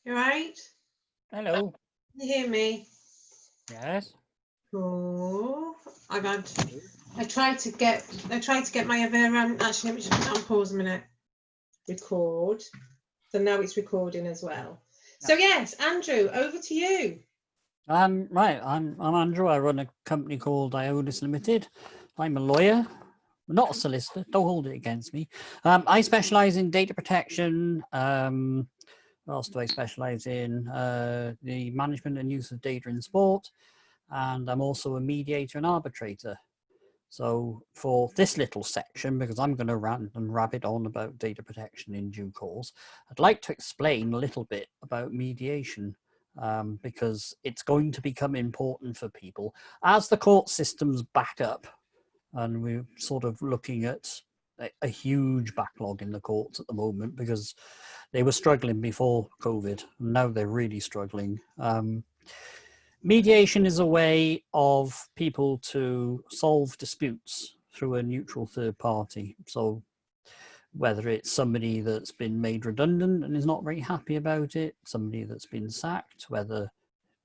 You right? Hello. Can you hear me? Yes. Oh, I tried to get my other actually let me just put that on pause a minute. Record. So now it's recording as well. So yes, Andrew, over to you. Right. I'm Andrew. I run a company called Ionis Limited. I'm a lawyer, not a solicitor. Don't hold it against me. I specialise in data protection. What else do I specialise in? The management and use of data in sport, and I'm also a mediator and arbitrator. So for this little section, because I'm going to rant and rabbit on about data protection in due course, I'd like to explain a little bit about mediation, because it's going to become important for people as the court systems back up, and we're sort of looking at a huge backlog in the courts at the moment because they were struggling before COVID, and now they're really struggling. Mediation is a way of people to solve disputes through a neutral third party. So whether it's somebody that's been made redundant and is not very happy about it, somebody that's been sacked, whether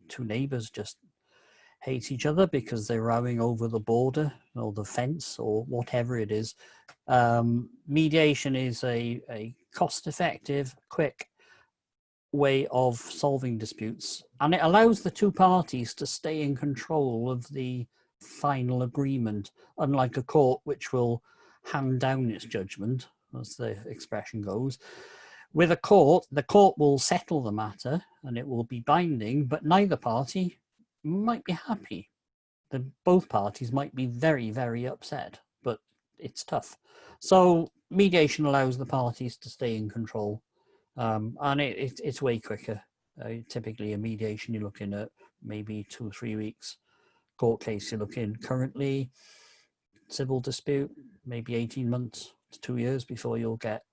two neighbours just hate each other because they're rowing over the border or the fence or whatever it is. Mediation is a cost-effective, quick way of solving disputes, and it allows the two parties to stay in control of the final agreement, unlike a court which will hand down its judgment, as the expression goes. With a court, the court will settle the matter and it will be binding, but neither party might be happy. Both parties might be very, very upset, but it's tough. So mediation allows the parties to stay in control. And it's way quicker. Typically a mediation, you're looking at maybe 2 or 3 weeks. Court case, you're looking currently, civil dispute, maybe 18 months to 2 years before you'll get,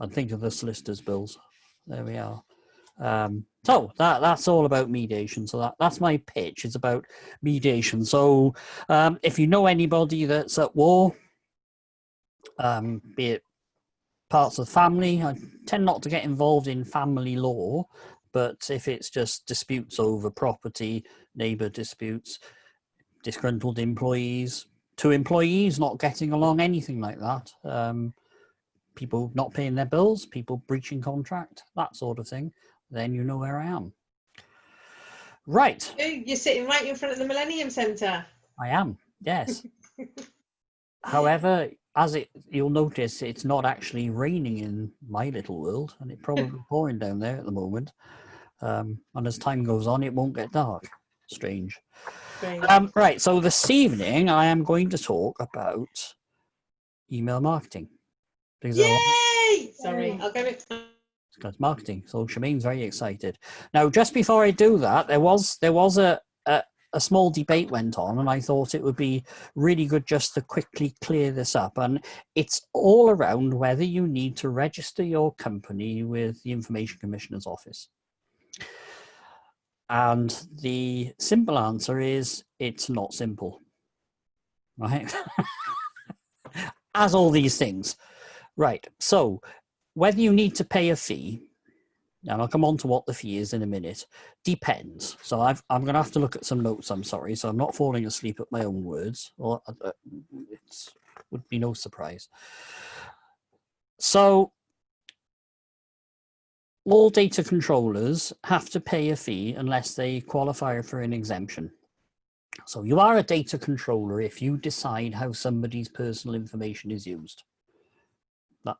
and think of the solicitor's bills. There we are. So that's all about mediation. So that's my pitch. It's about mediation. So if you know anybody that's at war, be it parts of the family. I tend not to get involved in family law, but if it's just disputes over property, neighbour disputes, disgruntled employees, two employees not getting along, anything like that, people not paying their bills, people breaching contract, that sort of thing, then you know where I am. Right. You're sitting right in front of the Millennium Centre. I am, yes. However, you'll notice, it's not actually raining in my little world, and it's probably pouring down there at the moment. And as time goes on, it won't get dark. Strange. Right, so this evening I am going to talk about email marketing. Yay! Sorry, I'll get it. That's marketing. So Shemaine's very excited. Now, just before I do that, there was a small debate went on, and I thought it would be really good just to quickly clear this up. And it's all around whether you need to register your company with the Information Commissioner's Office. And the simple answer is it's not simple, right? As all these things. Right, so whether you need to pay a fee, and I'll come on to what the fee is in a minute, depends. So I'm going to have to look at some notes, I'm sorry. So I'm not falling asleep at my own words. Or it would be no surprise. So all data controllers have to pay a fee unless they qualify for an exemption. So you are a data controller if you decide how somebody's personal information is used.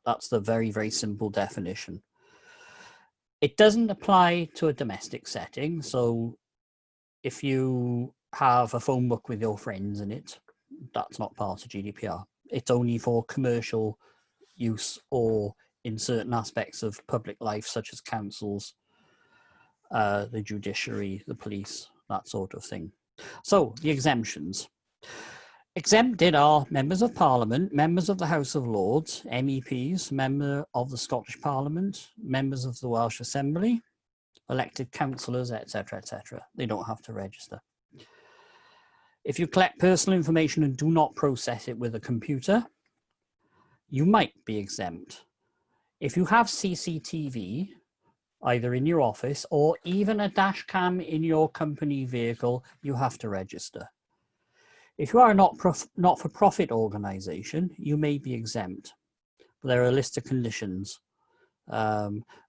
That's the very, very simple definition. It doesn't apply to a domestic setting. So if you have a phone book with your friends in it, that's not part of GDPR. It's only for commercial use or in certain aspects of public life, such as councils, the judiciary, the police, that sort of thing. So the exemptions. Exempted are members of Parliament, members of the House of Lords, MEPs, member of the Scottish Parliament, members of the Welsh Assembly, elected councillors, etc., etc. They don't have to register. If you collect personal information and do not process it with a computer, you might be exempt. If you have CCTV, either in your office or even a dash cam in your company vehicle, you have to register. If you are a not-for-profit organisation, you may be exempt. There are a list of conditions.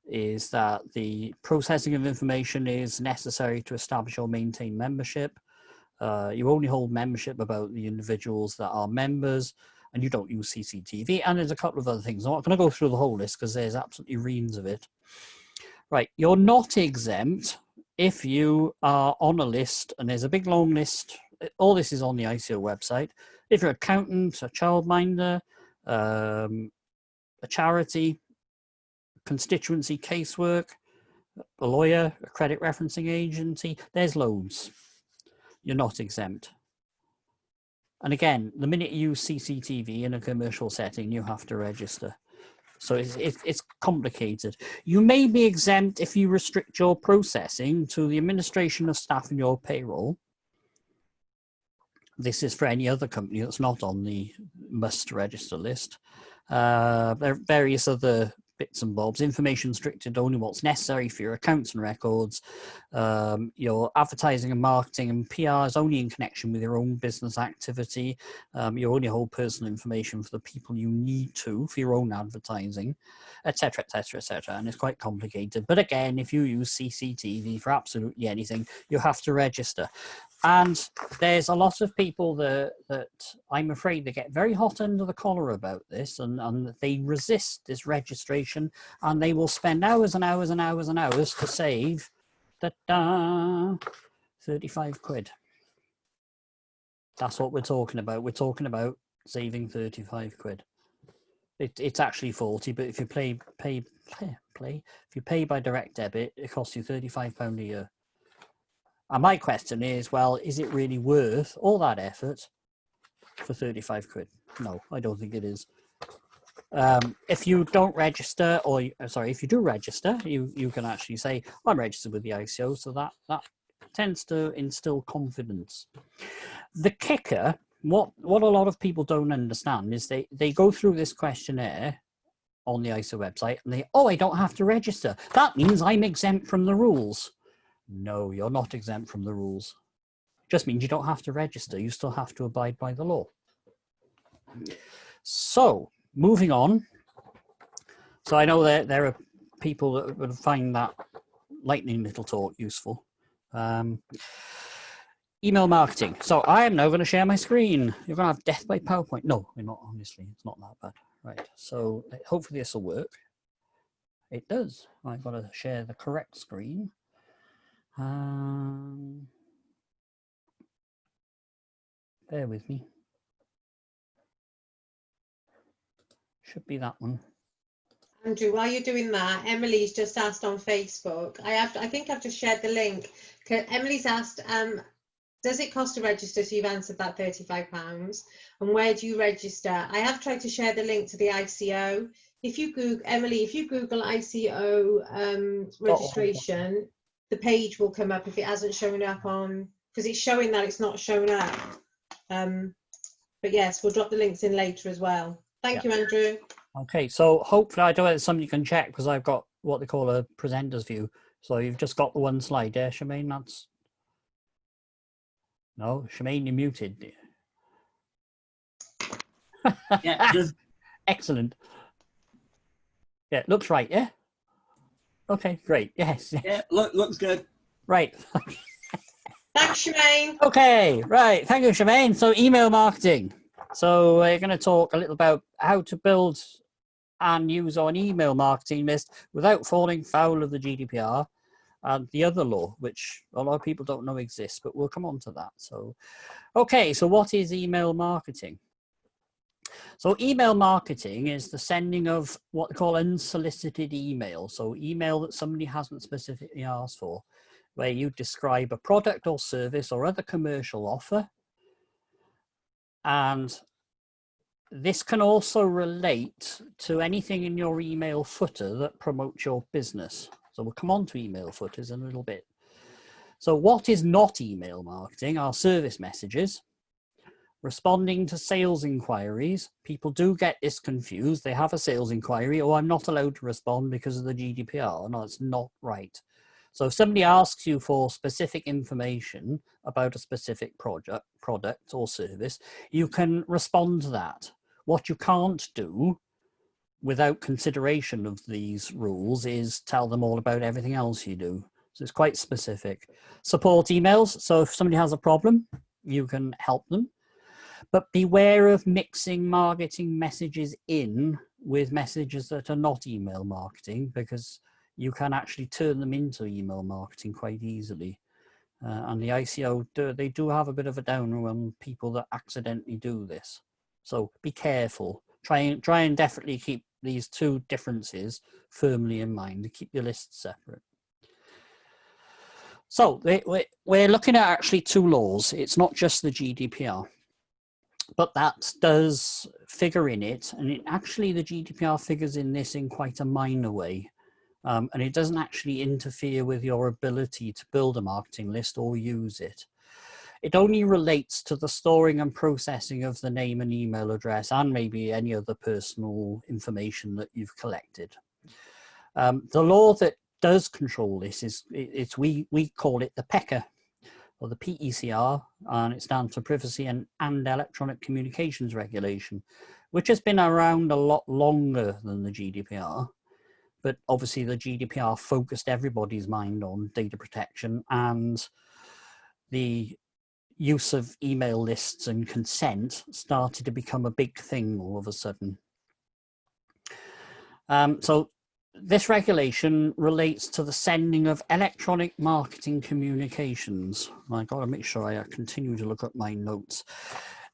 Is that the processing of information is necessary to establish or maintain membership. You only hold membership about the individuals that are members, and you don't use CCTV. And there's a couple of other things. I'm not going to go through the whole list because there's absolutely reams of it. Right, you're not exempt if you are on a list, and there's a big long list. All this is on the ICO website. If you're an accountant, a childminder, a charity, constituency casework, a lawyer, a credit referencing agency, there's loads. You're not exempt. And again, the minute you use CCTV in a commercial setting, you have to register. So it's complicated. You may be exempt if you restrict your processing to the administration of staff and your payroll. This is for any other company that's not on the must register list. There are various other bits and bobs. Information restricted only what's necessary for your accounts and records. Your advertising and marketing and PR is only in connection with your own business activity. You only hold personal information for the people you need to for your own advertising, etc., etc., etc. And it's quite complicated. But again, if you use CCTV for absolutely anything, you have to register. And there's a lot of people that I'm afraid they get very hot under the collar about this, and they resist this registration, and they will spend hours and hours and hours and hours to save 35 quid. That's what we're talking about. We're talking about saving 35 quid. It's actually 40, but if you if you pay by direct debit, it costs you £35 a year. And my question is, well, is it really worth all that effort for 35 quid? No, I don't think it is. If you don't register, or sorry, if you do register, you can actually say, I'm registered with the ICO, so that tends to instill confidence. The kicker, what a lot of people don't understand is they go through this questionnaire on the ICO website and I don't have to register. That means I'm exempt from the rules. No, you're not exempt from the rules. It just means you don't have to register. You still have to abide by the law. So, moving on. So I know that there are people that would find that lightning little talk useful. Email marketing. So I am now going to share my screen. You're going to have death by PowerPoint. No, we're not, honestly. It's not that bad. Right. So hopefully this will work. It does. I've got to share the correct screen. Bear with me. Should be that one. Andrew, while you're doing that, Emily's just asked on Facebook. I think I've just shared the link. Emily's asked, does it cost to register? So you've answered that £35. And where do you register? I have tried to share the link to the ICO. If you Google, Emily, if you Google ICO registration, the page will come up if it hasn't shown up on, because it's showing that it's not shown up. But yes, we'll drop the links in later as well. Thank you, Andrew. Okay, so hopefully I don't know, it's something you can check because I've got what they call a presenter's view. So you've just got the one slide there, Shemaine. That's no, Shemaine, you're muted. Yeah, just... Excellent. Yeah, it looks right, yeah? Okay, great. Yes. Yeah, looks good. Right. Thanks, Shemaine. Okay, right. Thank you, Shemaine. So email marketing. So we're going to talk a little about how to build and use an email marketing list without falling foul of the GDPR and the other law, which a lot of people don't know exists, but we'll come on to that. So, okay, so what is email marketing? So email marketing is the sending of what they call unsolicited email. So email that somebody hasn't specifically asked for, where you describe a product or service or other commercial offer. And this can also relate to anything in your email footer that promotes your business. So we'll come on to email footers in a little bit. So what is not email marketing are service messages, Responding to sales inquiries. People do get this confused. They have a sales inquiry. Oh, I'm not allowed to respond because of the GDPR. No, it's not right. So if somebody asks you for specific information about a specific product or service, you can respond to that. What you can't do without consideration of these rules is tell them all about everything else you do. So it's quite specific. Support emails. So if somebody has a problem, you can help them. But beware of mixing marketing messages in with messages that are not email marketing, because you can actually turn them into email marketing quite easily. And the ICO, they do have a bit of a downer on people that accidentally do this. So be careful. Try and definitely keep these two differences firmly in mind, to keep your lists separate. So we're looking at actually two laws. It's not just the GDPR. But that does figure in it, and actually the GDPR figures in this in quite a minor way, and it doesn't actually interfere with your ability to build a marketing list or use it. It only relates to the storing and processing of the name and email address, and maybe any other personal information that you've collected. The law that does control this is, we call it the PECR, or the PECR, and it stands for Privacy and Electronic Communications Regulation, which has been around a lot longer than the GDPR. But obviously the GDPR focused everybody's mind on data protection, and the use of email lists and consent started to become a big thing all of a sudden. So this regulation relates to the sending of electronic marketing communications. I've got to make sure I continue to look at my notes.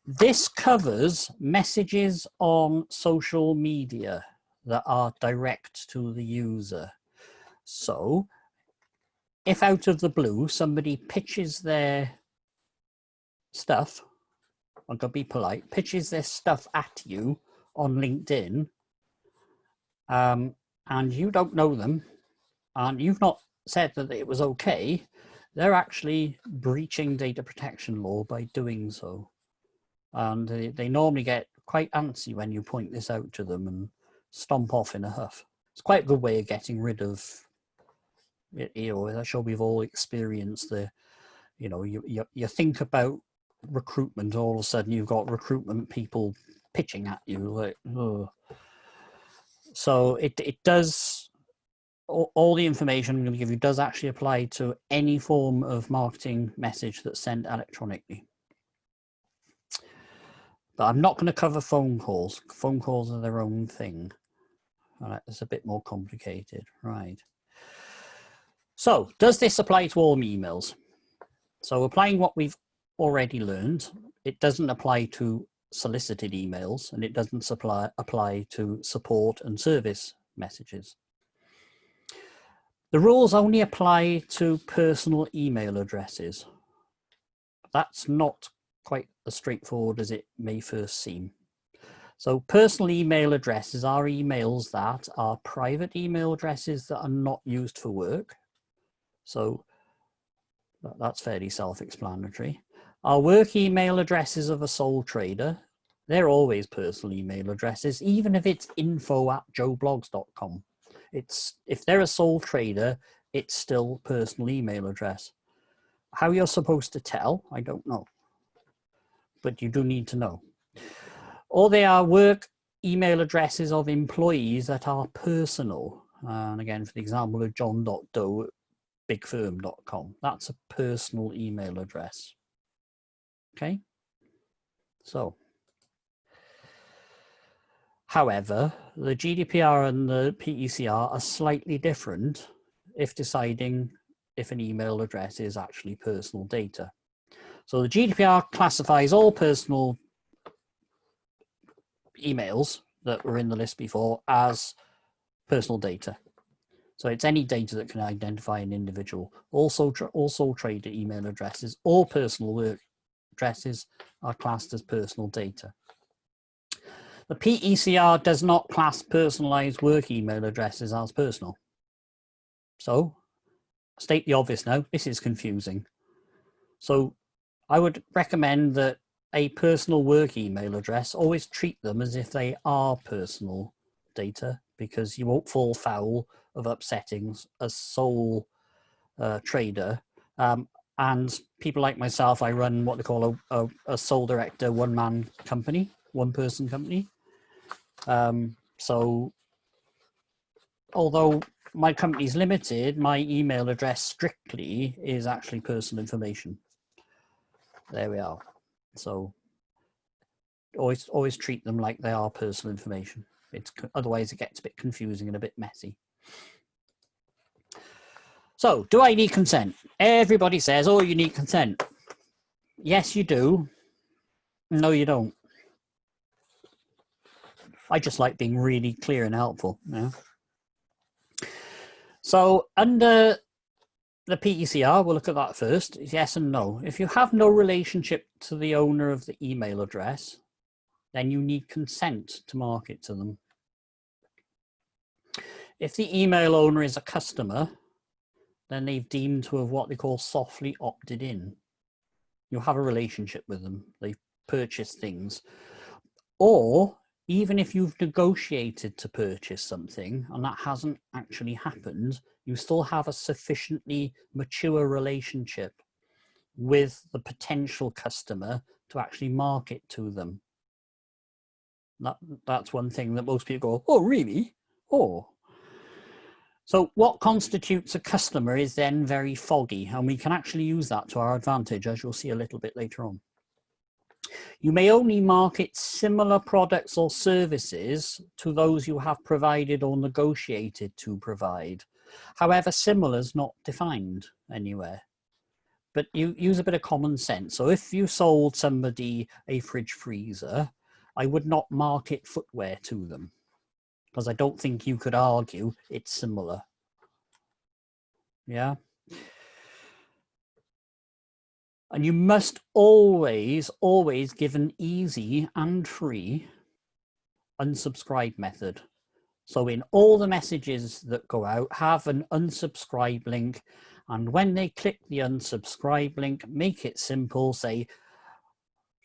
This covers messages on social media that are direct to the user. So if out of the blue somebody pitches their stuff, I'm going to be polite, pitches their stuff at you on LinkedIn, and you don't know them, and you've not said that it was okay, they're actually breaching data protection law by doing so. And they normally get quite antsy when you point this out to them and stomp off in a huff. It's quite a good way of getting rid of, you know, I'm sure we've all experienced the, you know, you think about recruitment, all of a sudden you've got recruitment people pitching at you, like, oh. So it does, all the information I'm going to give you does actually apply to any form of marketing message that's sent electronically. But I'm not going to cover phone calls. Phone calls are their own thing. All right, it's a bit more complicated, right? So does this apply to all emails? So applying what we've already learned, it doesn't apply to solicited emails, and it doesn't apply to support and service messages. The rules only apply to personal email addresses. That's not quite as straightforward as it may first seem. So personal email addresses are emails that are private email addresses that are not used for work. So that's fairly self-explanatory. Our work email addresses of a sole trader, they're always personal email addresses, even if it's info@joeblogs.com. If they're a sole trader, it's still personal email address. How you're supposed to tell, I don't know, but you do need to know. Or they are work email addresses of employees that are personal. And again, for the example of john.doe@bigfirm.com, that's a personal email address. Okay, so. However, the GDPR and the PECR are slightly different if deciding if an email address is actually personal data. So the GDPR classifies all personal emails that were in the list before as personal data. So it's any data that can identify an individual. Also, all sole trader email addresses or personal work addresses are classed as personal data. The PECR does not class personalized work email addresses as personal. So, state the obvious now, this is confusing. So I would recommend that a personal work email address, always treat them as if they are personal data, because you won't fall foul of upsetting a sole trader. And people like myself, I run what they call a sole director, one-man company, one-person company. So although my company's limited, my email address strictly is actually personal information. There we are. So always treat them like they are personal information. Otherwise it gets a bit confusing and a bit messy. So, do I need consent? Everybody says, oh, you need consent. Yes, you do. No, you don't. I just like being really clear and helpful. Yeah. So, under the PECR, we'll look at that first. Yes and no. If you have no relationship to the owner of the email address, then you need consent to market to them. If the email owner is a customer, then they've deemed to have what they call softly opted in. You have a relationship with them. They've purchased things. Or even if you've negotiated to purchase something and that hasn't actually happened, you still have a sufficiently mature relationship with the potential customer to actually market to them. That's one thing that most people go, oh, really? Oh. So what constitutes a customer is then very foggy, and we can actually use that to our advantage, as you'll see a little bit later on. You may only market similar products or services to those you have provided or negotiated to provide. However, similar is not defined anywhere. But you use a bit of common sense. So if you sold somebody a fridge freezer, I would not market footwear to them, because I don't think you could argue it's similar. Yeah. And you must always give an easy and free unsubscribe method. So in all the messages that go out, have an unsubscribe link. And when they click the unsubscribe link, make it simple, say,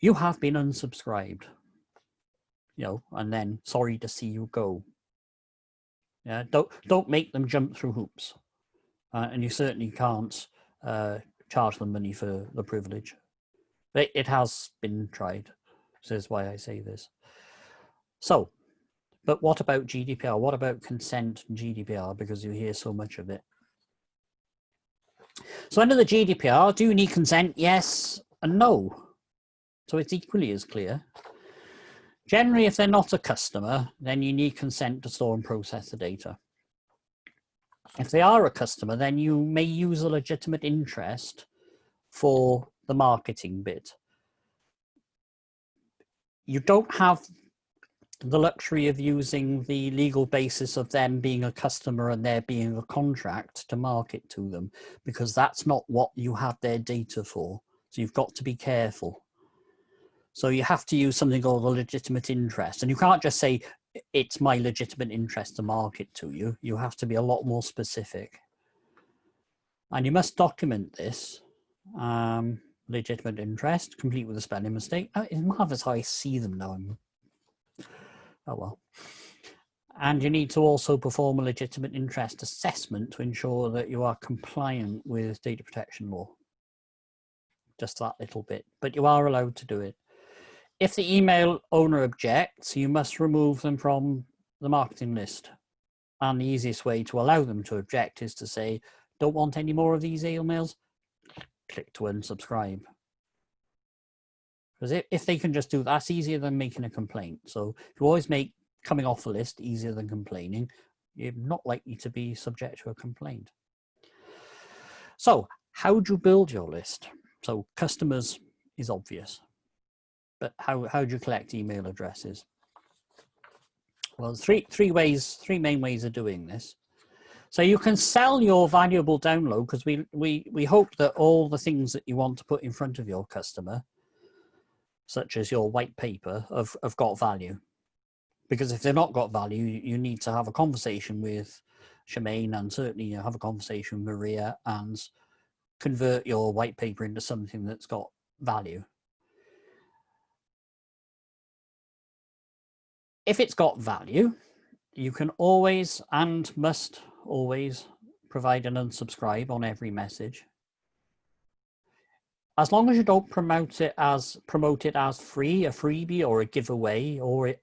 you have been unsubscribed, you know, and then sorry to see you go. Yeah, don't make them jump through hoops. And you certainly can't charge them money for the privilege. It has been tried, so that's why I say this. So, but what about GDPR? What about consent and GDPR? Because you hear so much of it. So under the GDPR, do you need consent? Yes and no. So it's equally as clear. Generally, if they're not a customer, then you need consent to store and process the data. If they are a customer, then you may use a legitimate interest for the marketing bit. You don't have the luxury of using the legal basis of them being a customer and there being a contract to market to them, because that's not what you have their data for. So you've got to be careful. So you have to use something called a legitimate interest, and you can't just say it's my legitimate interest to market to you. You have to be a lot more specific, and you must document this legitimate interest, complete with a spelling mistake. It's marvelous how I see them now. Oh well. And you need to also perform a legitimate interest assessment to ensure that you are compliant with data protection law. Just that little bit, but you are allowed to do it. If the email owner objects, you must remove them from the marketing list. And the easiest way to allow them to object is to say, don't want any more of these emails, click to unsubscribe. Because if they can just do that, that's easier than making a complaint. So if you always make coming off the list easier than complaining, you're not likely to be subject to a complaint. So how do you build your list? So customers is obvious, but how do you collect email addresses? Well, three main ways of doing this. So you can sell your valuable download, because we hope that all the things that you want to put in front of your customer, such as your white paper, have got value. Because if they've not got value, you need to have a conversation with Shemaine, and certainly have a conversation with Maria, and convert your white paper into something that's got value. if it's got value, you can always and must always provide an unsubscribe on every message. As long as you don't promote it as free, a freebie or a giveaway, or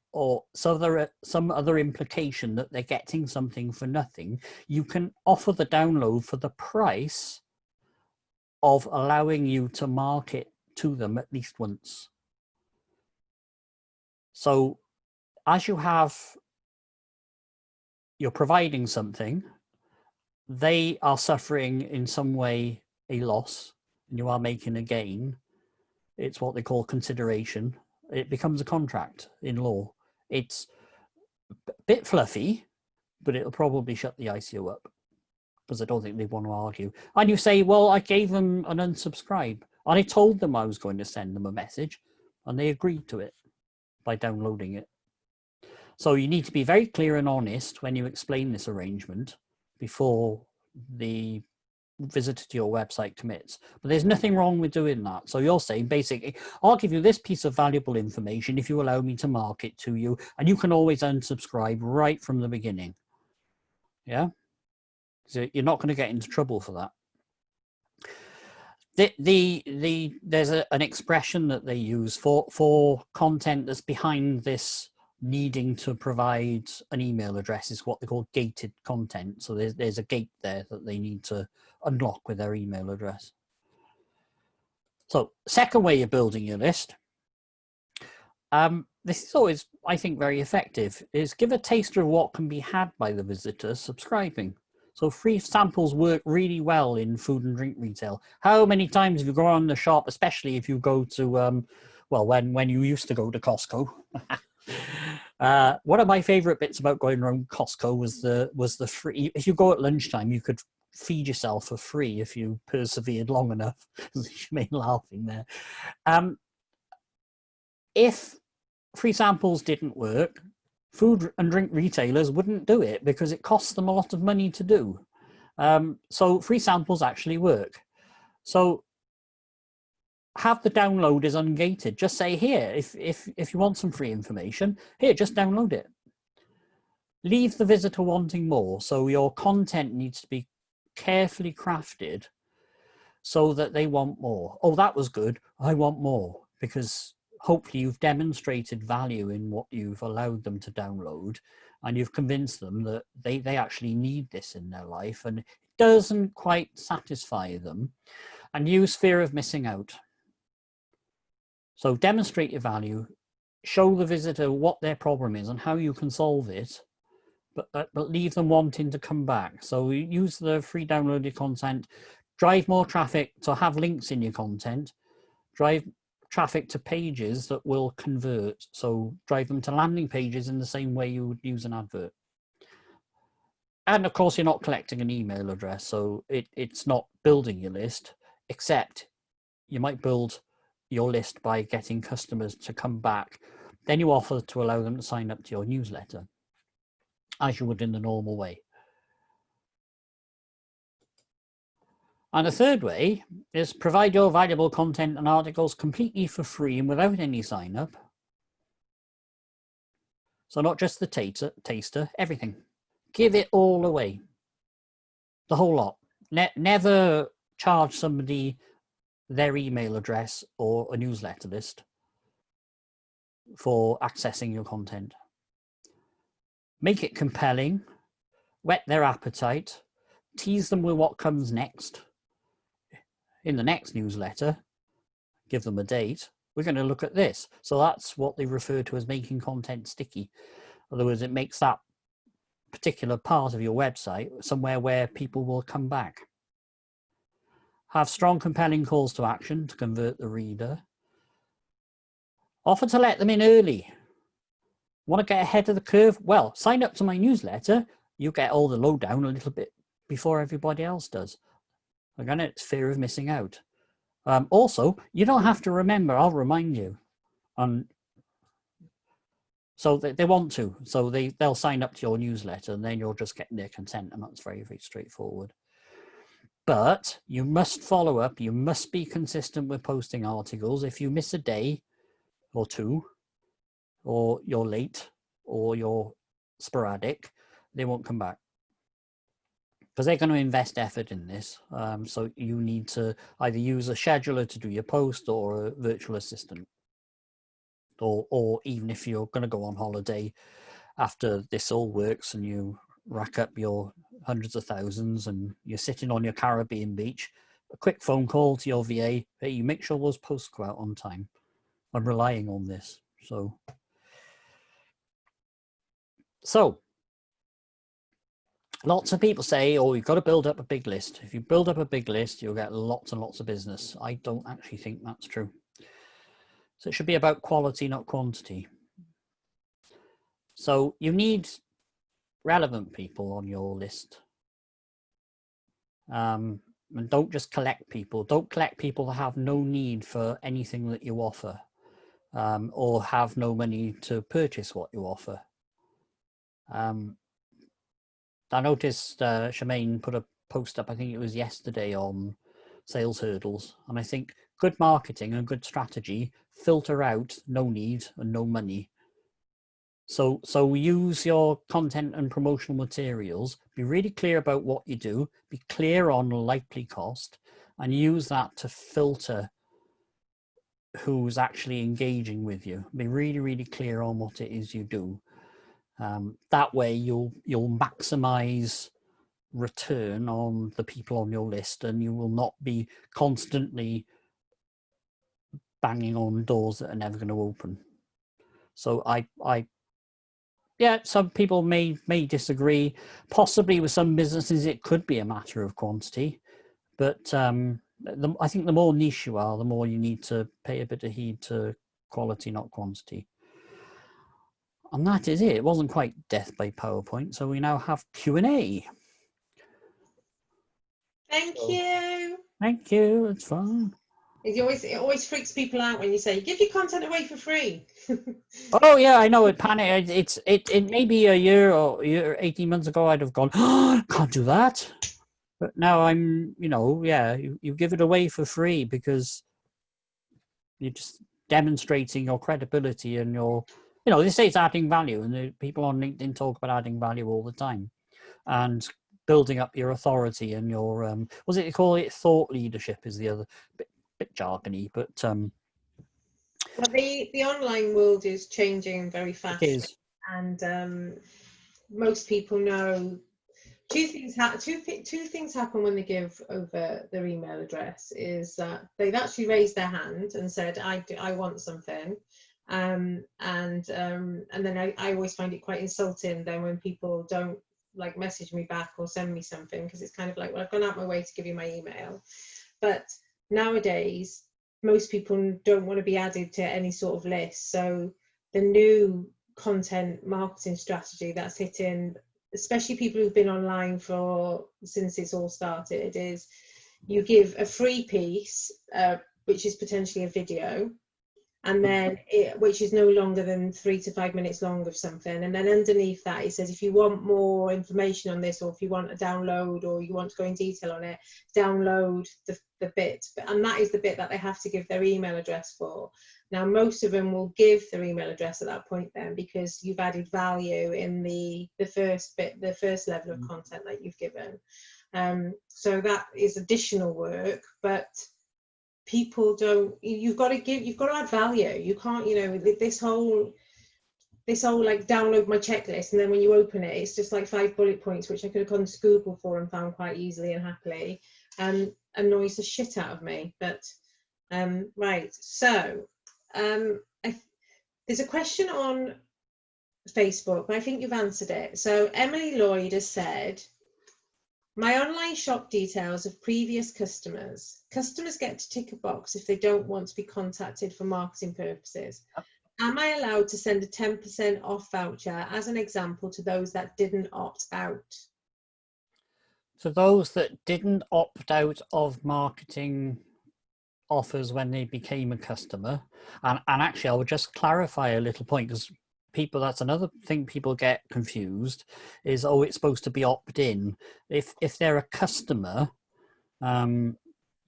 some other implication that they're getting something for nothing, you can offer the download for the price of allowing you to market to them at least once. So as you're providing something, they are suffering in some way a loss, and you are making a gain. It's what they call consideration. It becomes a contract in law. It's a bit fluffy, but it'll probably shut the ICO up, because I don't think they want to argue. And you say, well, I gave them an unsubscribe, and I told them I was going to send them a message, and they agreed to it by downloading it. So you need to be very clear and honest when you explain this arrangement before the visitor to your website commits. But there's nothing wrong with doing that. So you're saying, basically, I'll give you this piece of valuable information if you allow me to market to you, and you can always unsubscribe right from the beginning. Yeah? So you're not going to get into trouble for that. There's an expression that they use for content that's behind this needing to provide an email address, is what they call gated content. So there's a gate there that they need to unlock with their email address. So second way you're building your list, this is always, I think, very effective, is give a taster of what can be had by the visitor subscribing. So free samples work really well in food and drink retail. How many times have you gone on the shop, especially if you go to, well, when you used to go to Costco? One of my favorite bits about going around Costco was the free, if you go at lunchtime, you could feed yourself for free if you persevered long enough. You may be laughing there. If free samples didn't work, food and drink retailers wouldn't do it because it costs them a lot of money to do. So free samples actually work. So have the download is ungated. Just say, here, if you want some free information, here, just download it. Leave the visitor wanting more. So your content needs to be carefully crafted so that they want more. Oh, that was good. I want more, because hopefully you've demonstrated value in what you've allowed them to download, and you've convinced them that they actually need this in their life, and it doesn't quite satisfy them. And use fear of missing out. So demonstrate your value, show the visitor what their problem is and how you can solve it, but leave them wanting to come back. So use the free downloaded content, drive more traffic, so have links in your content, drive traffic to pages that will convert. So drive them to landing pages in the same way you would use an advert. And of course, you're not collecting an email address, so it's not building your list, except you might build your list by getting customers to come back. Then you offer to allow them to sign up to your newsletter, as you would in the normal way. And the third way is provide your valuable content and articles completely for free and without any sign up. So not just the taster, everything. Give it all away. The whole lot. Never charge somebody their email address or a newsletter list for accessing your content. Make it compelling, whet their appetite, tease them with what comes next. In the next newsletter, give them a date. We're going to look at this. So that's what they refer to as making content sticky. In other words, it makes that particular part of your website somewhere where people will come back. Have strong, compelling calls to action to convert the reader. Offer to let them in early. Want to get ahead of the curve? Well, sign up to my newsletter. You get all the lowdown a little bit before everybody else does. Again, it's fear of missing out. Also, you don't have to remember. I'll remind you. So they want to. So they'll sign up to your newsletter, and then you're just getting their consent, and that's very, very straightforward. But you must follow up. You must be consistent with posting articles. If you miss a day or two, or you're late, or you're sporadic, they won't come back. Because they're going to invest effort in this. So you need to either use a scheduler to do your post or a virtual assistant. Or even if you're going to go on holiday after this all works and you rack up your hundreds of thousands and you're sitting on your Caribbean beach, a quick phone call to your VA, hey, you make sure those posts go out on time. I'm relying on this. So lots of people say, oh, you've got to build up a big list. If you build up a big list, you'll get lots and lots of business. I don't actually think that's true. So it should be about quality, not quantity. So you need relevant people on your list. And don't just collect people. Don't collect people that have no need for anything that you offer, or have no money to purchase what you offer. I noticed Shemaine put a post up, I think it was yesterday, on sales hurdles. And I think good marketing and good strategy filter out no need and no money. So use your content and promotional materials, be really clear about what you do, be clear on likely cost, and use that to filter who's actually engaging with you. Be really, really clear on what it is you do. That way you'll maximize return on the people on your list, and you will not be constantly banging on doors that are never going to open. So yeah, some people may disagree. Possibly with some businesses it could be a matter of quantity, but I think the more niche you are, the more you need to pay a bit of heed to quality, not quantity. And that is it. It wasn't quite death by PowerPoint, so we now have Q&A. Thank you. Thank you. It's fine. It always freaks people out when you say give your content away for free. Oh yeah, I know. It panic. It may be a year or 18 months ago I'd have gone, oh, can't do that. But now I'm, yeah, you give it away for free because you're just demonstrating your credibility and your, they say it's adding value, and the people on LinkedIn talk about adding value all the time, and building up your authority and your was it, they call it thought leadership is the other bit jargony, but well, the online world is changing very fast. It is. And most people know two things happen when they give over their email address. Is that they've actually raised their hand and said I want something, and then I always find it quite insulting then when people don't like message me back or send me something, because it's kind of like, well, I've gone out my way to give you my email. But nowadays most people don't want to be added to any sort of list. So the new content marketing strategy that's hitting, especially people who've been online since it's all started, is you give a free piece, which is potentially a video, and then which is no longer than 3 to 5 minutes long of something, and then underneath that it says if you want more information on this, or if you want a download, or you want to go in detail on it, download the bit. And that is the bit that they have to give their email address for. Now most of them will give their email address at that point then, because you've added value in the first bit, the first level of content that you've given. So that is additional work, but people don't, you've got to add value. You can't, this whole like download my checklist, and then when you open it, it's just like 5 bullet points, which I could have gone to Google for and found quite easily and happily, annoys the shit out of me. But right, so there's a question on Facebook, but I think you've answered it. So Emily Lloyd has said, my online shop details of previous customers. Customers get to tick a box if they don't want to be contacted for marketing purposes. Am I allowed to send a 10% off voucher as an example to those that didn't opt out? So those that didn't opt out of marketing offers when they became a customer, and actually I would just clarify a little point, because that's another thing people get confused, is, oh, it's supposed to be opt-in. If they're a customer,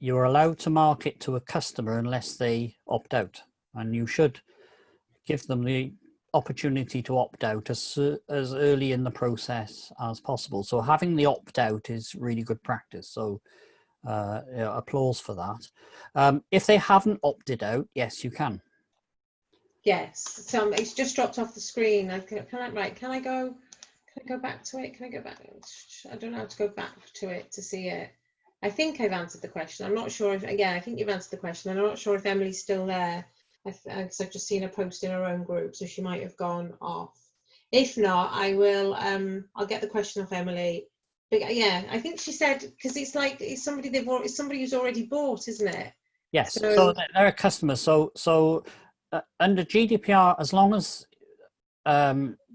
you're allowed to market to a customer unless they opt out, and you should give them the opportunity to opt out as early in the process as possible. So having the opt out is really good practice. So applause for that. If they haven't opted out, yes, you can. Yes, so it's just dropped off the screen. Can I go back to it? Can I go back? I don't know how to go back to it to see it. I think I've answered the question. I'm not sure if, again, I think you've answered the question. I'm not sure if Emily's still there. I've just seen her post in her own group, so she might have gone off. If not, I will, I'll get the question off Emily. But yeah, I think she said, because it's like, it's somebody who's already bought, isn't it? Yes, so they're a customer. So under GDPR, as long as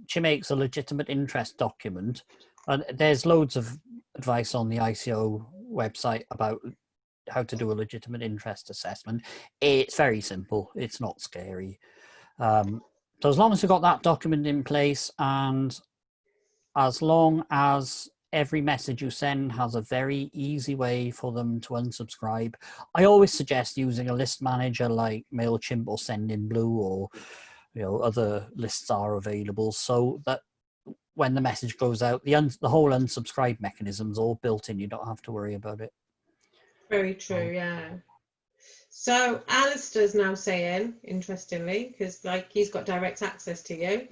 she makes a legitimate interest document, and there's loads of advice on the ICO website about how to do a legitimate interest assessment. It's very simple. It's not scary. So as long as you've got that document in place, and as long as every message you send has a very easy way for them to unsubscribe. I always suggest using a list manager like MailChimp or Sendinblue, or other lists are available, so that when the message goes out, the whole unsubscribe mechanism's all built in. You don't have to worry about it. Very true, yeah. So Alistair's now saying, interestingly, because like he's got direct access to you,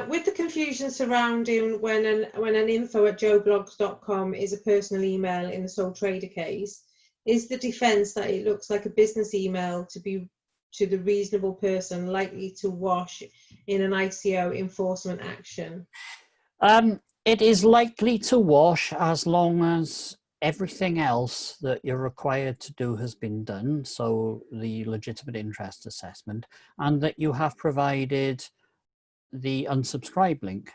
with the confusion surrounding when an info@joeblogs.com is a personal email in the sole trader case, is the defence that it looks like a business email to the reasonable person likely to wash in an ICO enforcement action? It is likely to wash as long as everything else that you're required to do has been done, so the legitimate interest assessment, and that you have provided the unsubscribe link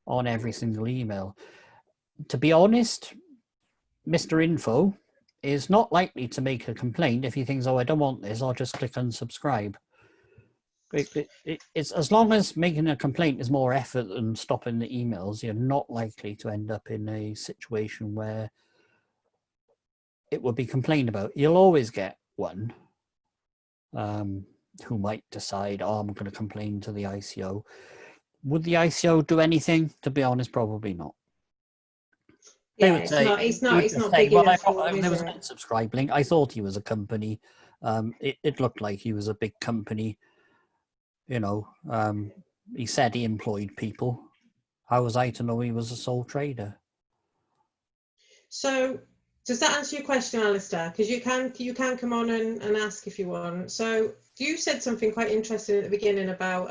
on every single email. To be honest, Mr. Info is not likely to make a complaint if he thinks, oh, I don't want this, I'll just click unsubscribe. It's as long as making a complaint is more effort than stopping the emails, you're not likely to end up in a situation where it will be complained about. You'll always get one who might decide, oh, I'm going to complain to the ICO. Would the ICO do anything? To be honest, probably not. They would say, it's not say, big well, enough for them, there was is an it? unsubscribe link. I thought he was a company. It looked like he was a big company. He said he employed people. How was I to know he was a sole trader? So does that answer your question, Alistair? Because you can come on and ask if you want. So you said something quite interesting at the beginning about,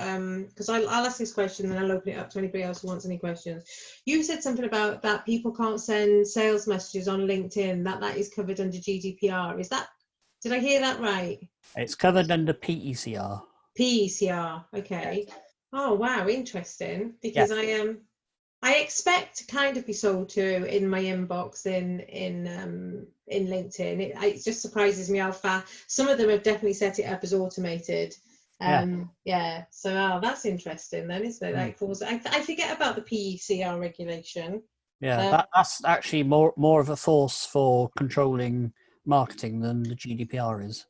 because I'll ask this question and then I'll open it up to anybody else who wants any questions. You said something about that people can't send sales messages on LinkedIn, that is covered under GDPR. Did I hear that right? It's covered under PECR. PECR, okay. Yes. Oh wow, interesting. Because yes. I expect to kind of be sold to in my inbox in LinkedIn. It just surprises me how far some of them have definitely set it up as automated. Yeah. So that's interesting then, isn't it? Like, I forget about the PECR regulation. Yeah, that's actually more of a force for controlling marketing than the GDPR is.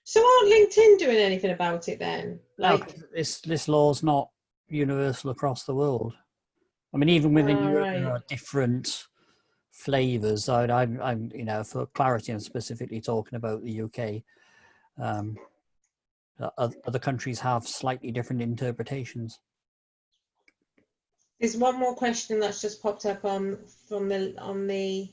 So aren't LinkedIn doing anything about it then? Like, no, this law's not universal across the world. I mean, even within Europe, there are different flavors. I'm for clarity, I'm specifically talking about the UK. Other countries have slightly different interpretations. There's one more question that's just popped up on the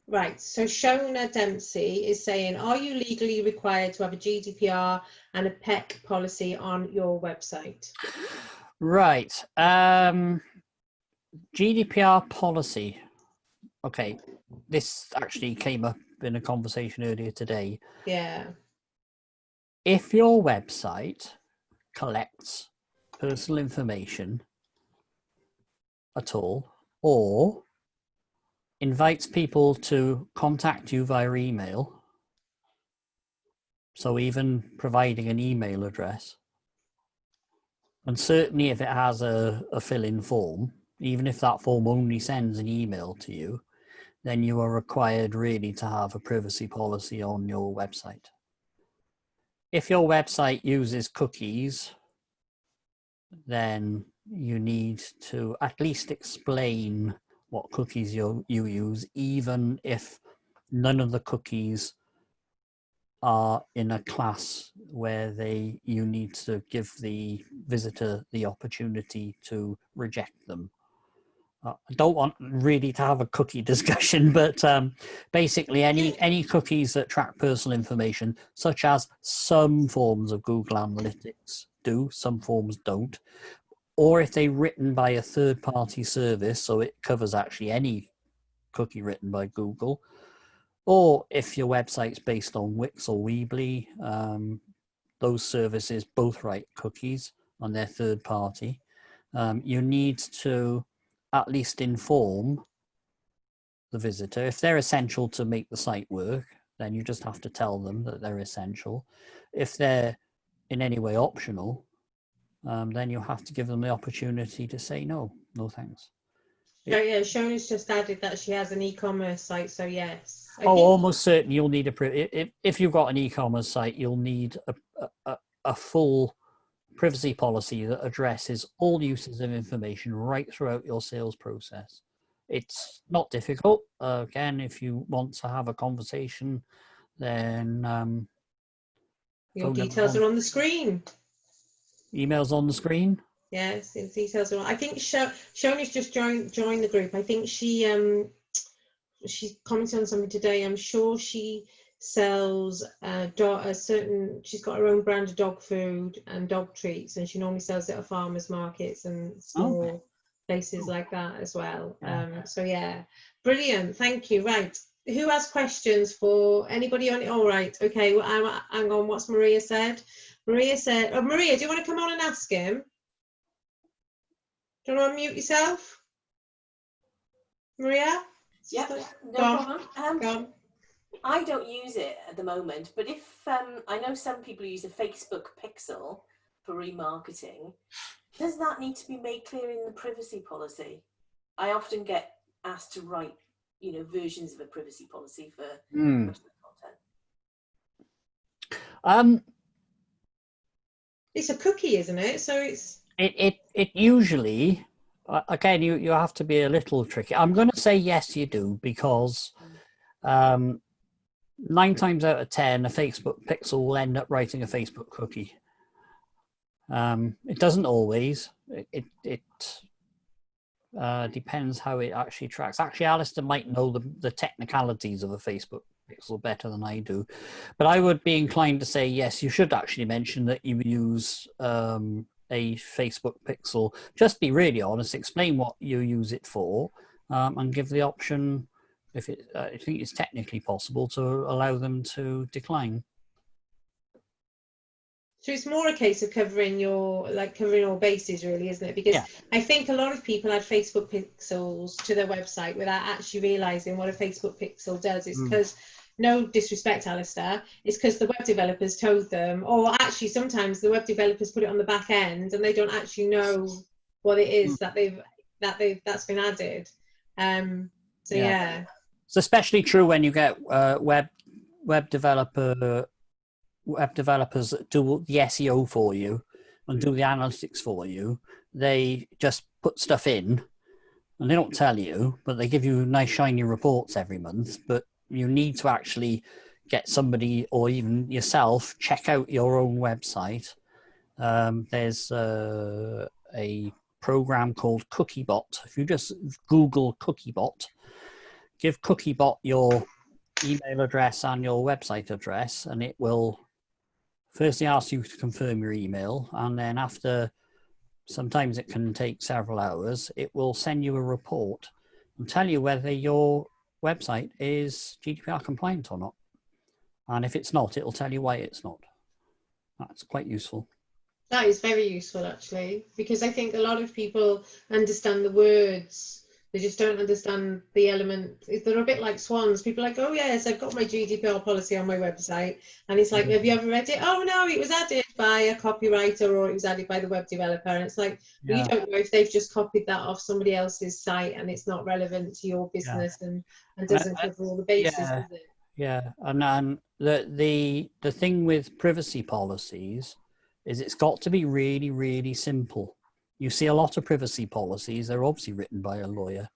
right. So Shona Dempsey is saying, are you legally required to have a GDPR and a PEC policy on your website? Right. GDPR policy. Okay, this actually came up in a conversation earlier today. Yeah. If your website collects personal information at all, or invites people to contact you via email, so even providing an email address, and certainly if it has a fill-in form, even if that form only sends an email to you, then you are required really to have a privacy policy on your website. If your website uses cookies then you need to at least explain what cookies you use, even if none of the cookies are in a class where you need to give the visitor the opportunity to reject them. I don't want really to have a cookie discussion, but basically any cookies that track personal information, such as some forms of Google Analytics do, some forms don't, or if they're written by a third-party service, so it covers actually any cookie written by Google, or if your website's based on Wix or Weebly, those services both write cookies on their third party. You need to at least inform the visitor. If they're essential to make the site work, then you just have to tell them that they're essential. If they're in any way optional, then you have to give them the opportunity to say no thanks. Yeah, Shona's just added that she has an e-commerce site, so yes. Almost certainly you'll need if you've got an e-commerce site, you'll need a full privacy policy that addresses all uses of information right throughout your sales process. It's not difficult. Again, if you want to have a conversation, then your details are on the screen. Emails on the screen. Yes, the details are on. I think Shona's just joined the group. I think she commented on something today. I'm sure she sells she's got her own brand of dog food and dog treats, and she normally sells it at farmers markets and small places like that as well. So yeah, brilliant, thank you. Right, who has questions for anybody on it? All right, okay, well, hang on, what's Maria said? Maria, do you want to come on and ask him? Do you want to unmute yourself, Maria? Yeah, no problem. I don't use it at the moment, but if I know some people use a Facebook pixel for remarketing, does that need to be made clear in the privacy policy? I often get asked to write, versions of a privacy policy for content. It's a cookie, isn't it? So it usually, again, you have to be a little tricky. I'm going to say yes, you do, because 9 times out of 10, a Facebook pixel will end up writing a Facebook cookie. It doesn't always. It depends how it actually tracks. Actually, Alistair might know the technicalities of a Facebook pixel better than I do, but I would be inclined to say yes, you should actually mention that you use a Facebook pixel. Just be really honest, explain what you use it for, and give the option, if I think it's technically possible, to allow them to decline. So it's more a case of covering all bases, really, isn't it? Because I think a lot of people add Facebook pixels to their website without actually realising what a Facebook pixel does. It's because, no disrespect, Alistair, it's because the web developers told them, or actually sometimes the web developers put it on the back end and they don't actually know what it is that's been added. So yeah. It's especially true when you get web developers that do the SEO for you and do the analytics for you. They just put stuff in and they don't tell you, but they give you nice shiny reports every month. But you need to actually get somebody, or even yourself, check out your own website. There's a program called CookieBot. If you just Google CookieBot, give CookieBot your email address and your website address, and it will firstly ask you to confirm your email, and then after, sometimes it can take several hours, it will send you a report and tell you whether your website is GDPR compliant or not. And if it's not, it'll tell you why it's not. That's quite useful. That is very useful, actually, because I think a lot of people understand the words, they just don't understand the element. They're a bit like swans. People are like, oh yes, I've got my GDPR policy on my website, and it's like, have you ever read it? Oh no, it was added by a copywriter, or it was added by the web developer. And it's like, well, you don't know if they've just copied that off somebody else's site and it's not relevant to your business and doesn't cover all the bases, does it? Yeah, and the thing with privacy policies is it's got to be really, really simple. You see a lot of privacy policies. They're obviously written by a lawyer,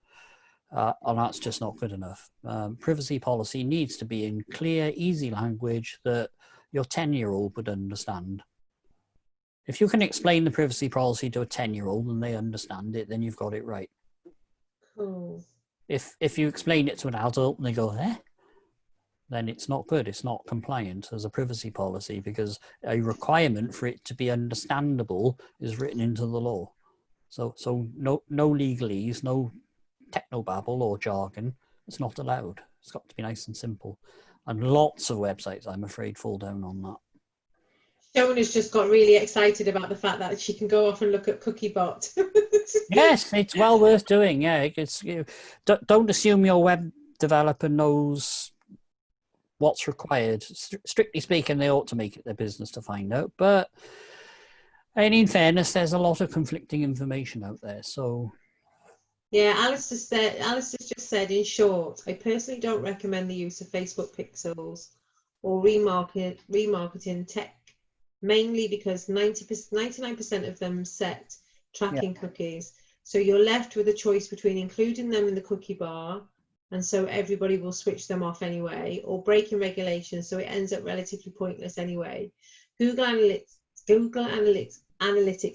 and that's just not good enough. Privacy policy needs to be in clear, easy language that your 10-year-old would understand. If you can explain the privacy policy to a 10-year-old and they understand it, then you've got it right. Cool. If you explain it to an adult and they go, eh? Then it's not good. It's not compliant as a privacy policy, because a requirement for it to be understandable is written into the law. So no legalese, no technobabble or jargon. It's not allowed. It's got to be nice and simple. And lots of websites, I'm afraid, fall down on that. Shona's just got really excited about the fact that she can go off and look at Cookiebot. Yes, it's well worth doing. Yeah, don't assume your web developer knows what's required. Strictly speaking, they ought to make it their business to find out. But in fairness, there's a lot of conflicting information out there. So yeah, Alistair just said, in short, I personally don't recommend the use of Facebook pixels or remarketing tech, mainly because 99% of them set tracking cookies. So you're left with a choice between including them in the cookie bar, and so everybody will switch them off anyway, or breaking regulations, so it ends up relatively pointless anyway. Google Analytics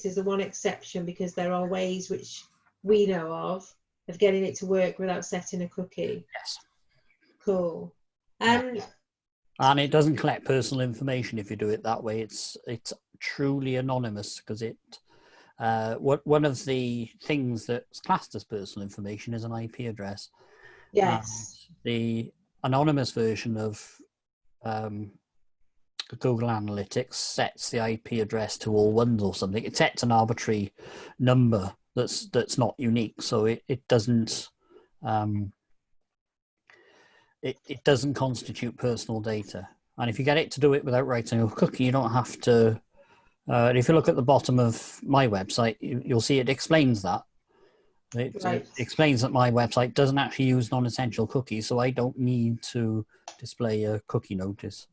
is the one exception, because there are ways which we know of getting it to work without setting a cookie. yes. Cool. And it doesn't collect personal information if you do it that way. It's truly anonymous, because one of the things that's classed as personal information is an IP address. Yes. The anonymous version of Google Analytics sets the IP address to all ones or something. It sets an arbitrary number that's not unique, so it doesn't it doesn't constitute personal data. And if you get it to do it without writing a cookie, you don't have to. If you look at the bottom of my website, you'll see it explains that. It explains that my website doesn't actually use non-essential cookies, so I don't need to display a cookie notice.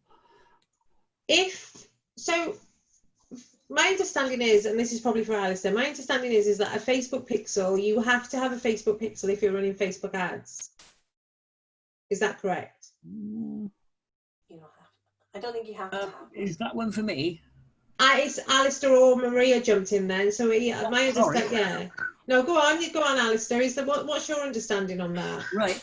My understanding is, and this is probably for Alistair, my understanding is that a Facebook pixel, you have to have a Facebook pixel if you're running Facebook ads. Is that correct? You don't have to. I don't think you have to have one. Is that one for me? It's Alistair or Maria jumped in then, so my understanding, yeah. No, go on, Alistair. What's your understanding on that? Right.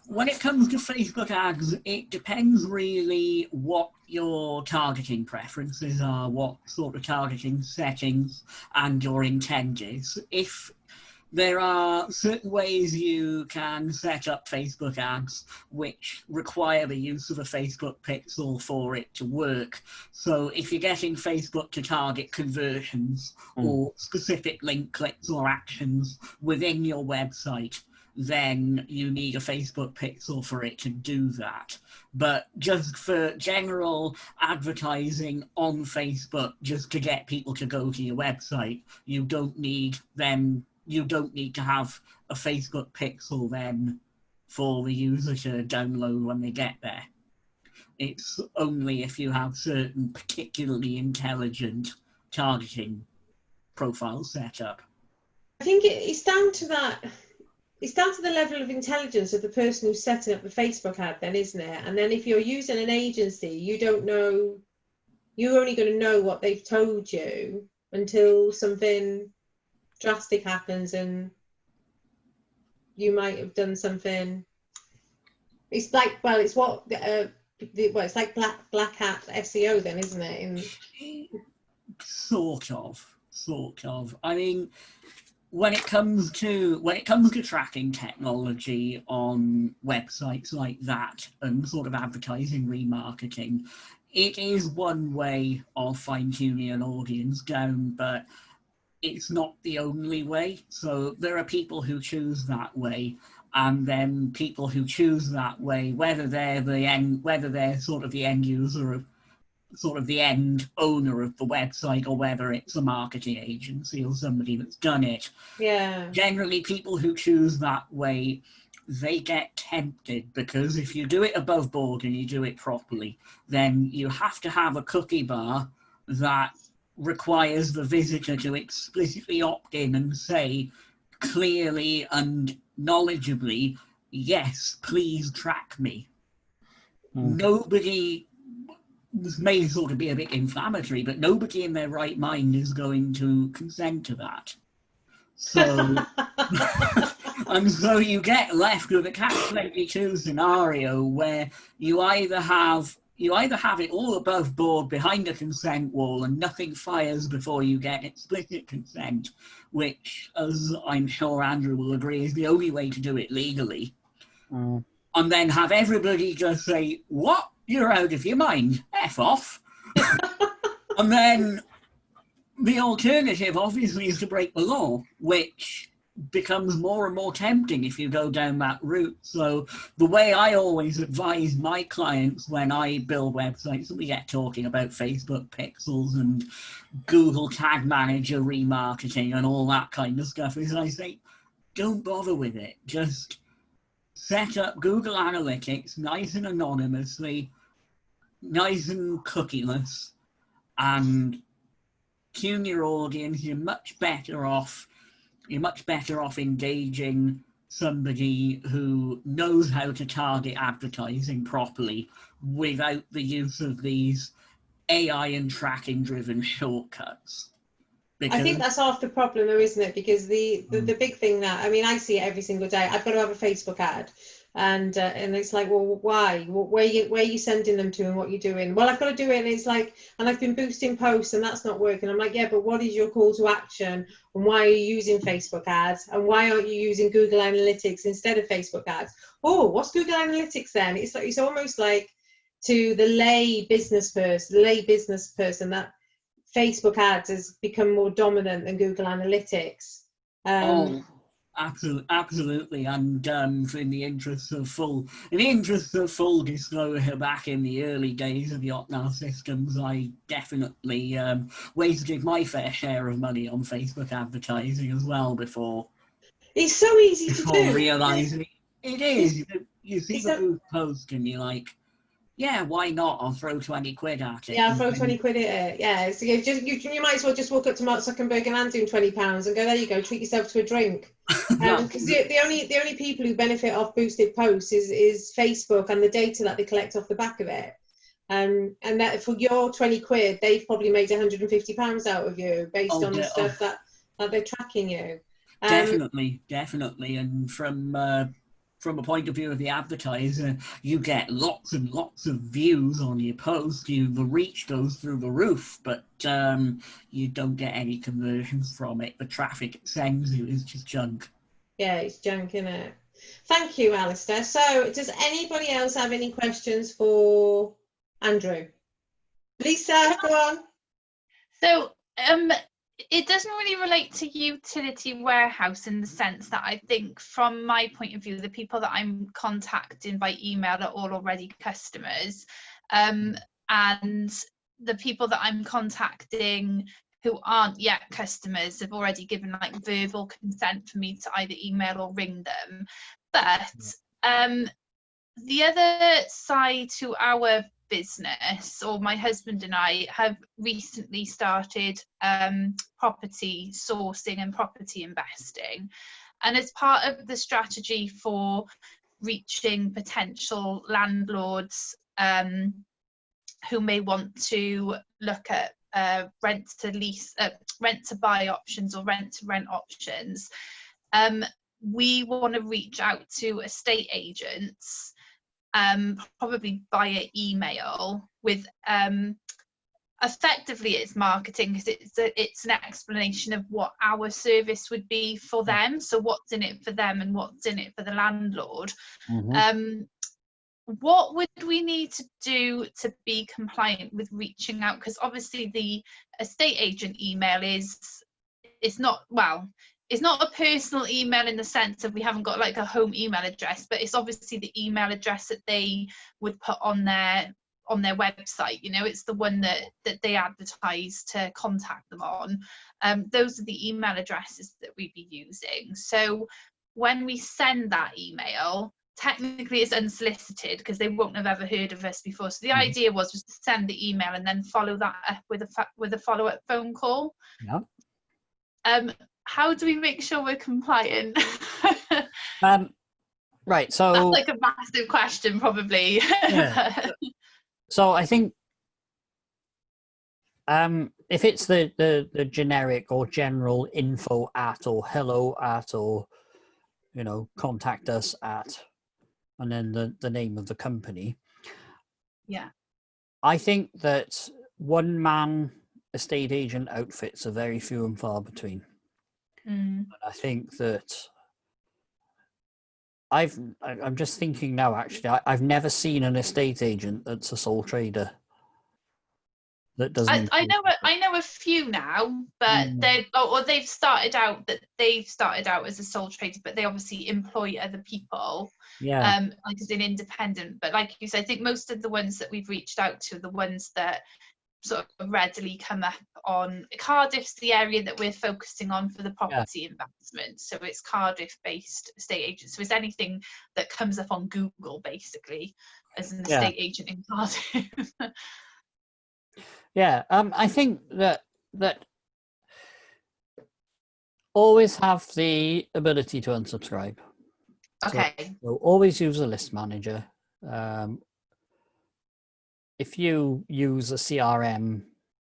When it comes to Facebook ads, it depends really what your targeting preferences are, what sort of targeting settings and your intent is. If there are certain ways you can set up Facebook ads which require the use of a Facebook pixel for it to work. So if you're getting Facebook to target conversions or specific link clicks or actions within your website, then you need a Facebook pixel for it to do that. But just for general advertising on Facebook, just to get people to go to your website, you don't need to have a Facebook pixel then for the user to download when they get there. It's only if you have certain particularly intelligent targeting profiles set up. I think it's down to that. It's down to the level of intelligence of the person who's setting up the Facebook ad then, isn't it? And then if you're using an agency, you don't know, you're only going to know what they've told you until something drastic happens and you might have done something. It's like, well, it's what it's like black hat SEO then, isn't it? Sort of. I mean, when it comes to tracking technology on websites like that and sort of advertising remarketing, it is one way of fine-tuning an audience down, but it's not the only way. So there are people who choose that way, and then people who choose that way, whether they're sort of the end user of, sort of the end owner of the website, or whether it's a marketing agency or somebody that's done it. Yeah. Generally, people who choose that way, they get tempted, because if you do it above board and you do it properly, then you have to have a cookie bar that requires the visitor to explicitly opt in and say clearly and knowledgeably, yes, please track me. Nobody, this may sort of be a bit inflammatory, but nobody in their right mind is going to consent to that. So, and so you get left with a catch-22 scenario where you either have it all above board behind a consent wall and nothing fires before you get explicit consent, which, as I'm sure Andrew will agree, is the only way to do it legally. And then have everybody just say, what? You're out of your mind. F off. And then the alternative, obviously, is to break the law, which becomes more and more tempting if you go down that route. So the way I always advise my clients when I build websites, and we get talking about Facebook pixels and Google Tag Manager remarketing and all that kind of stuff, is I say, don't bother with it. Just set up Google Analytics nice and anonymously, nice and cookieless, and tune your audience. You're much better off engaging somebody who knows how to target advertising properly without the use of these AI and tracking driven shortcuts. I think that's half the problem, though, isn't it? Because the big thing that, I mean, I see it every single day. I've got to have a Facebook ad, and it's like, well, why? Where are you sending them to, and what you're doing? Well, I've got to do it, and it's like, and I've been boosting posts, and that's not working. I'm like, yeah, but what is your call to action, and why are you using Facebook ads, and why aren't you using Google Analytics instead of Facebook ads? Oh, what's Google Analytics then? It's like, it's almost like to the lay business person that Facebook ads has become more dominant than Google Analytics. Absolutely, and in the interest of full disclosure, back in the early days of the Otnar systems, I definitely wasted my fair share of money on Facebook advertising as well before. It's so easy to do. Realizing it is, you see the booth post and you're like, yeah, why not? I'll throw 20 quid at it. Yeah, I'll throw 20 quid at it. Yeah, so you might as well just walk up to Mark Zuckerberg and hand him £20 and go, there you go, treat yourself to a drink. Because the only people who benefit off boosted posts is Facebook and the data that they collect off the back of it. And that for your 20 quid, they've probably made £150 out of you based on the stuff that they're tracking you. Definitely, and from a point of view of the advertiser, you get lots and lots of views on your post. The reach goes through the roof, but you don't get any conversions from it. The traffic it sends you is just junk. Yeah, it's junk, isn't it? Thank you, Alistair. So does anybody else have any questions for Andrew? Lisa, go on. So it doesn't really relate to utility warehouse in the sense that I think from my point of view, the people that I'm contacting by email are all already customers. And the people that I'm contacting who aren't yet customers have already given like verbal consent for me to either email or ring them. But the other side to our business, or my husband and I have recently started property sourcing and property investing, and as part of the strategy for reaching potential landlords who may want to look at rent to buy options or rent to rent options, we want to reach out to estate agents probably via email with effectively it's marketing, because it's an explanation of what our service would be for them, so what's in it for them and what's in it for the landlord. What would we need to do to be compliant with reaching out? Because obviously the estate agent email it's not a personal email in the sense of we haven't got like a home email address, but it's obviously the email address that they would put on their website. You know, it's the one that they advertise to contact them on. Those are the email addresses that we'd be using. So when we send that email, technically it's unsolicited because they won't have ever heard of us before. So the idea was to send the email and then follow that up with a follow-up phone call. Yeah. How do we make sure we're compliant? Right. So that's like a massive question, probably. Yeah. So I think if it's the generic or general info at or hello at or contact us at and then the name of the company. Yeah. I think that one man estate agent outfits are very few and far between. I think that I'm just thinking now, actually, I've never seen an estate agent that's a sole trader. That doesn't. I know a few now, but they've started out as a sole trader, but they obviously employ other people. Yeah. Like as an independent. But like you said, I think most of the ones that we've reached out to are the ones that sort of readily come up on Cardiff's the area that we're focusing on for the property investment. So it's Cardiff-based estate agents. So it's anything that comes up on Google, basically, as an estate agent in Cardiff. Yeah, I think that always have the ability to unsubscribe. Okay. So always use a list manager. If you use a CRM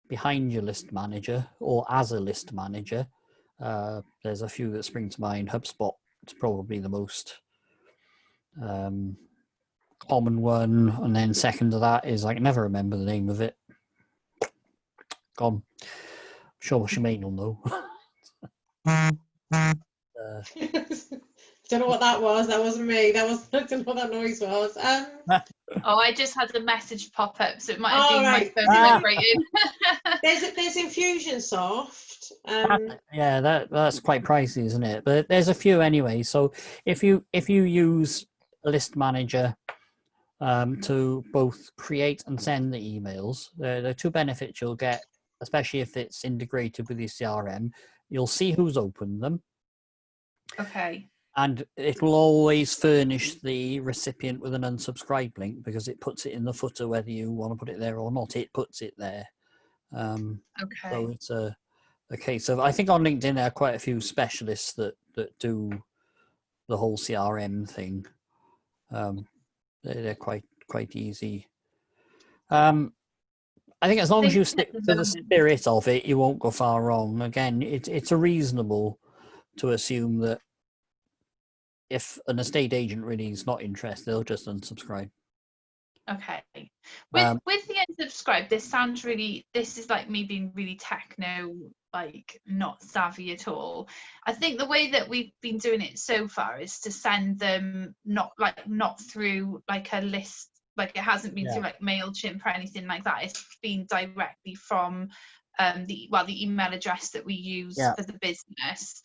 behind your list manager or as a list manager, there's a few that spring to mind. HubSpot is probably the most common one, and then second to that is I can never remember the name of it. Gone. I'm sure Shemaine will know. Don't know what that was. That wasn't me. I don't know what that noise was. Oh, I just had a message pop up, so it might have been my phone vibrating. There's Infusionsoft. Yeah, that's quite pricey, isn't it? But there's a few anyway. So if you use a list manager to both create and send the emails, there are two benefits you'll get, especially if it's integrated with your CRM. You'll see who's opened them. Okay. And it will always furnish the recipient with an unsubscribe link because it puts it in the footer, whether you want to put it there or not. It puts it there. Okay. So it's a case of, I think on LinkedIn there are quite a few specialists that do the whole CRM thing. They're quite easy. I think as long as you stick to the spirit of it, you won't go far wrong. Again, it's a reasonable to assume that if an estate agent really is not interested, they'll just unsubscribe. Okay. With the unsubscribe, this is like me being really techno, like not savvy at all. I think the way that we've been doing it so far is to send them not through like a list, like it hasn't been through like MailChimp or anything like that. It's been directly from the email address that we use for the business.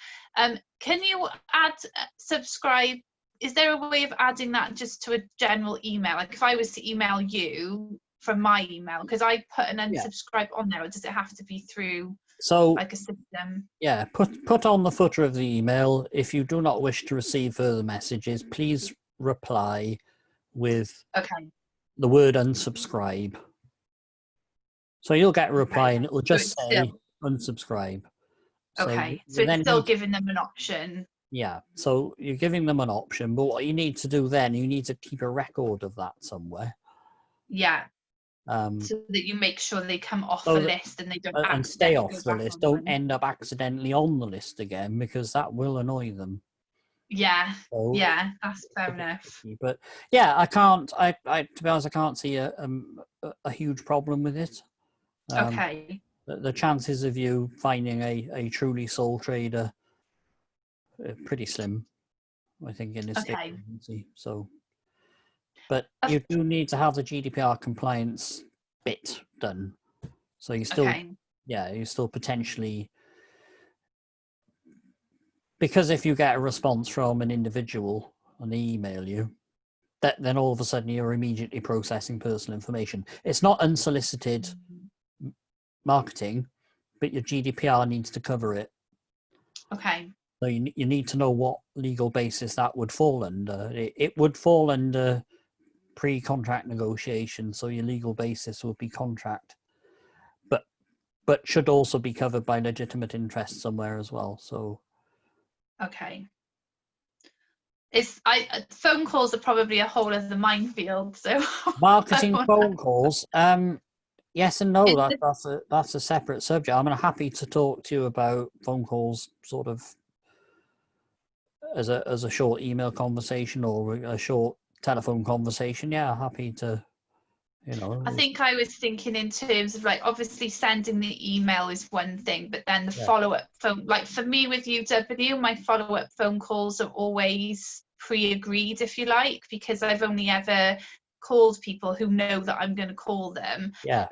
Can you add subscribe? Is there a way of adding that just to a general email? Like if I was to email you from my email, because I put an unsubscribe on there, or does it have to be through like a system? Yeah, put on the footer of the email, if you do not wish to receive further messages, please reply with the word unsubscribe. So you'll get a reply and it'll just say unsubscribe. Okay, so it's still giving them an option. Yeah, so you're giving them an option, but what you need to do then, you need to keep a record of that somewhere. Yeah. So that you make sure they come off the list and they don't and stay off the list. Don't end up accidentally on the list again, because that will annoy them. Yeah, yeah, that's fair enough. But yeah, I can't. I to be honest, I can't see a huge problem with it. Okay. The chances of you finding a truly sole trader are pretty slim, I think, in this state agency. So, but you do need to have the GDPR compliance bit done. So you still, you still potentially, because if you get a response from an individual and they email you, then all of a sudden you're immediately processing personal information. It's not unsolicited marketing, but your GDPR needs to cover it. Okay. So you need to know what legal basis that would fall under. It would fall under pre-contract negotiation, so your legal basis would be contract, but should also be covered by legitimate interest somewhere as well. So Okay. Phone calls are probably a whole other minefield. So marketing I phone calls, yes and no. Is That's a separate subject. I'm happy to talk to you about phone calls, sort of as a short email conversation or a short telephone conversation. Yeah, happy to. I think I was thinking in terms of like, obviously sending the email is one thing, but then the follow-up phone, like for me with UW, my follow-up phone calls are always pre-agreed, if you like, because I've only ever called people who know that I'm going to call them. Yeah.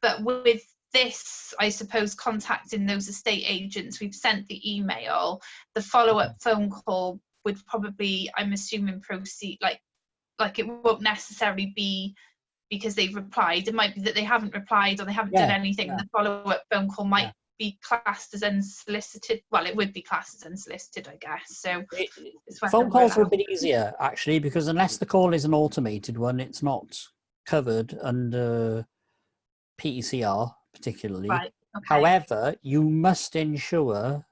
But with this, I suppose, contacting those estate agents, we've sent the email, the follow-up phone call would probably, I'm assuming, proceed, like it won't necessarily be because they've replied. It might be that they haven't replied or they haven't done anything, and the follow-up phone call might be classed as unsolicited. Well, it would be classed as unsolicited, I guess. So phone calls are a bit easier, actually, because unless the call is an automated one, it's not covered under PECR particularly. Right. Okay. However, you must ensure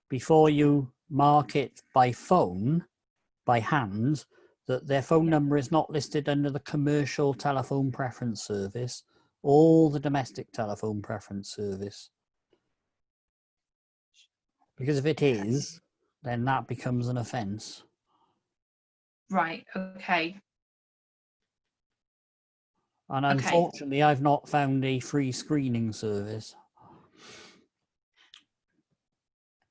before you mark it by phone, by hand, that their phone number is not listed under the commercial telephone preference service or the domestic telephone preference service. Because if it is, then that becomes an offence. Right. Okay. And unfortunately, I've not found a free screening service.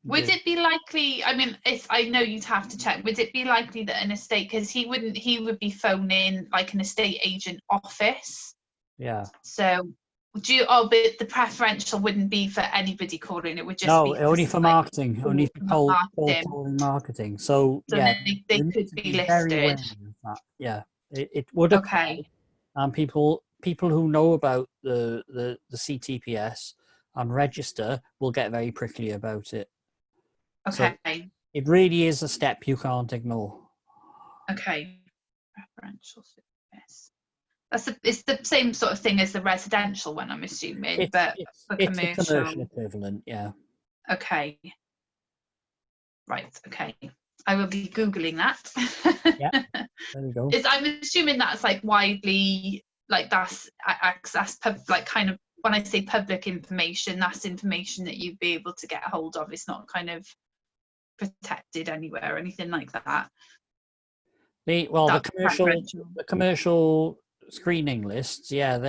Would it be likely, I mean, I know you'd have to check, would it be likely that an estate, because he would be phoning like an estate agent office? Yeah. So but the preferential wouldn't be for anybody calling, it would just be only for marketing, only for cold calling marketing. So yeah, they could be very wary listed. of that. Yeah, it would apply. And people who know about the CTPS and register will get very prickly about it. Okay. So it really is a step you can't ignore. Okay. Preferential service. It's the same sort of thing as the residential one, I'm assuming, but for commercial. It's the commercial equivalent, yeah. Okay. Right. Okay. I will be Googling that. Yeah. There you go. I'm assuming that's like widely, like that's access, like kind of, when I say public information, that's information that you'd be able to get a hold of. It's not kind of protected anywhere or anything like that. The commercial screening lists, they're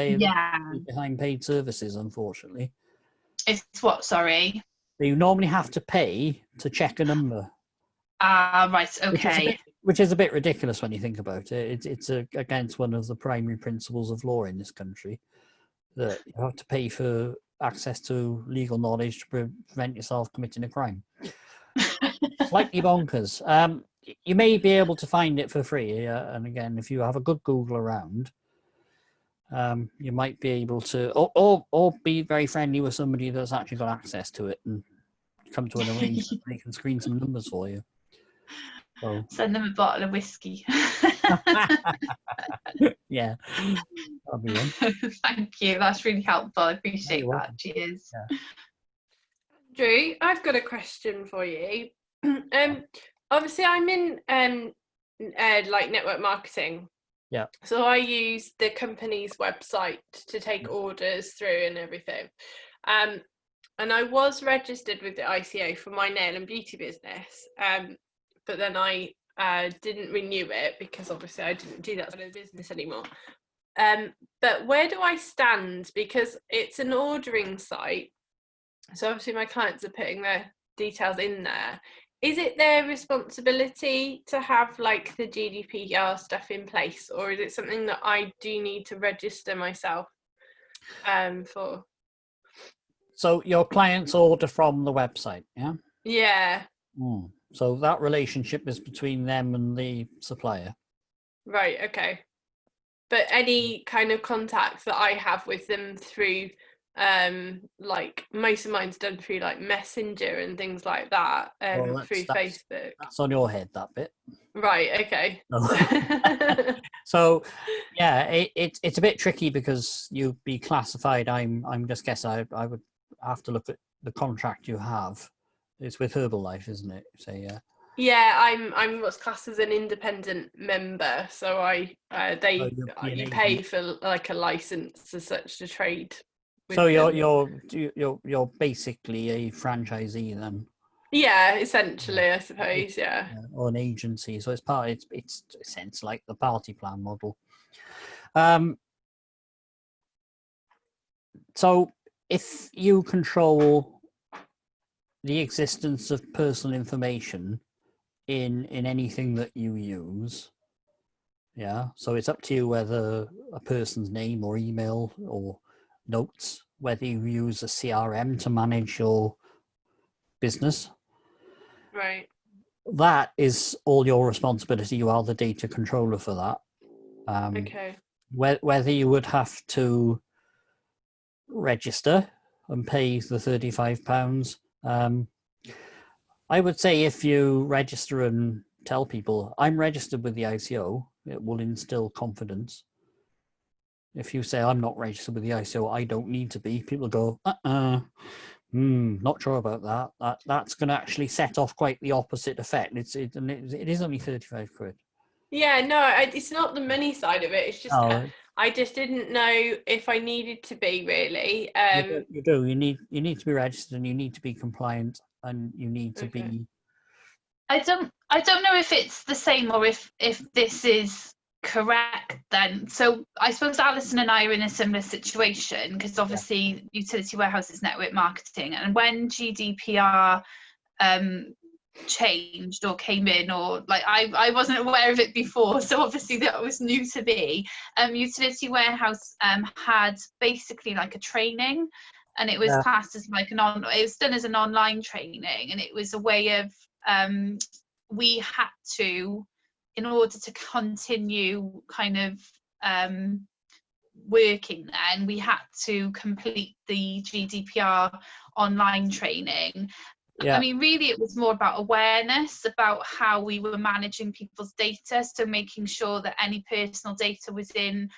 behind paid services, unfortunately. It's what, sorry? You normally have to pay to check a number. Right, okay. Which is a bit ridiculous when you think about it. It's against one of the primary principles of law in this country, that you have to pay for access to legal knowledge to prevent yourself committing a crime. Slightly bonkers. You may be able to find it for free, and again, if you have a good Google around, you might be able to, or be very friendly with somebody that's actually got access to it and come to an arrangement they can screen some numbers for you. So. Send them a bottle of whiskey. Yeah, that'll be one. Thank you. That's really helpful. I appreciate that. Cheers. Yeah. Drew, I've got a question for you. Obviously, I'm in like network marketing. Yeah. So I use the company's website to take orders through and everything. And I was registered with the ICO for my nail and beauty business. But then I didn't renew it because obviously I didn't do that sort of business anymore. But where do I stand? Because it's an ordering site. So obviously my clients are putting their details in there. Is it their responsibility to have like the GDPR stuff in place, or is it something that I do need to register myself for? So your clients order from the website, yeah? Yeah. So that relationship is between them and the supplier. Right, okay. But any kind of contact that I have with them through Like most of mine's done through like Messenger and things like that, through Facebook. That's on your head, that bit. Right, okay. No. So yeah, it's a bit tricky because you'd be classified. I'm just guessing. I would have to look at the contract you have. It's with Herbalife, isn't it? So yeah. Yeah, I'm what's classed as an independent member, so you pay for like a license as such to trade. So you're basically a franchisee then. Yeah, essentially, I suppose. Yeah. Or an agency. So it's in a sense like the party plan model. So if you control the existence of personal information in anything that you use, yeah, so it's up to you whether a person's name or email or notes, whether you use a CRM to manage your business. Right. That is all your responsibility. You are the data controller for that. Okay. Whether you would have to register and pay the £35. I would say if you register and tell people, I'm registered with the ICO, it will instill confidence. If you say, I'm not registered with the ICO, I don't need to be, people go, not sure about that. That's going to actually set off quite the opposite effect. It is only 35 quid. Yeah, no, it's not the money side of it. It's just I just didn't know if I needed to be really. You do. You need to be registered, and you need to be compliant, and you need to be. I don't know if it's the same or if this is correct then. So I suppose Alison and I are in a similar situation because obviously utility warehouses network marketing, and when GDPR changed or came in, or like I wasn't aware of it before, so obviously that was new to me. Utility warehouse had basically like a training, and it was classed as like it was done as an online training, and it was a way of we had to, in order to continue kind of working there, and we had to complete the GDPR online training. I mean, really, it was more about awareness about how we were managing people's data. So making sure that any personal data was in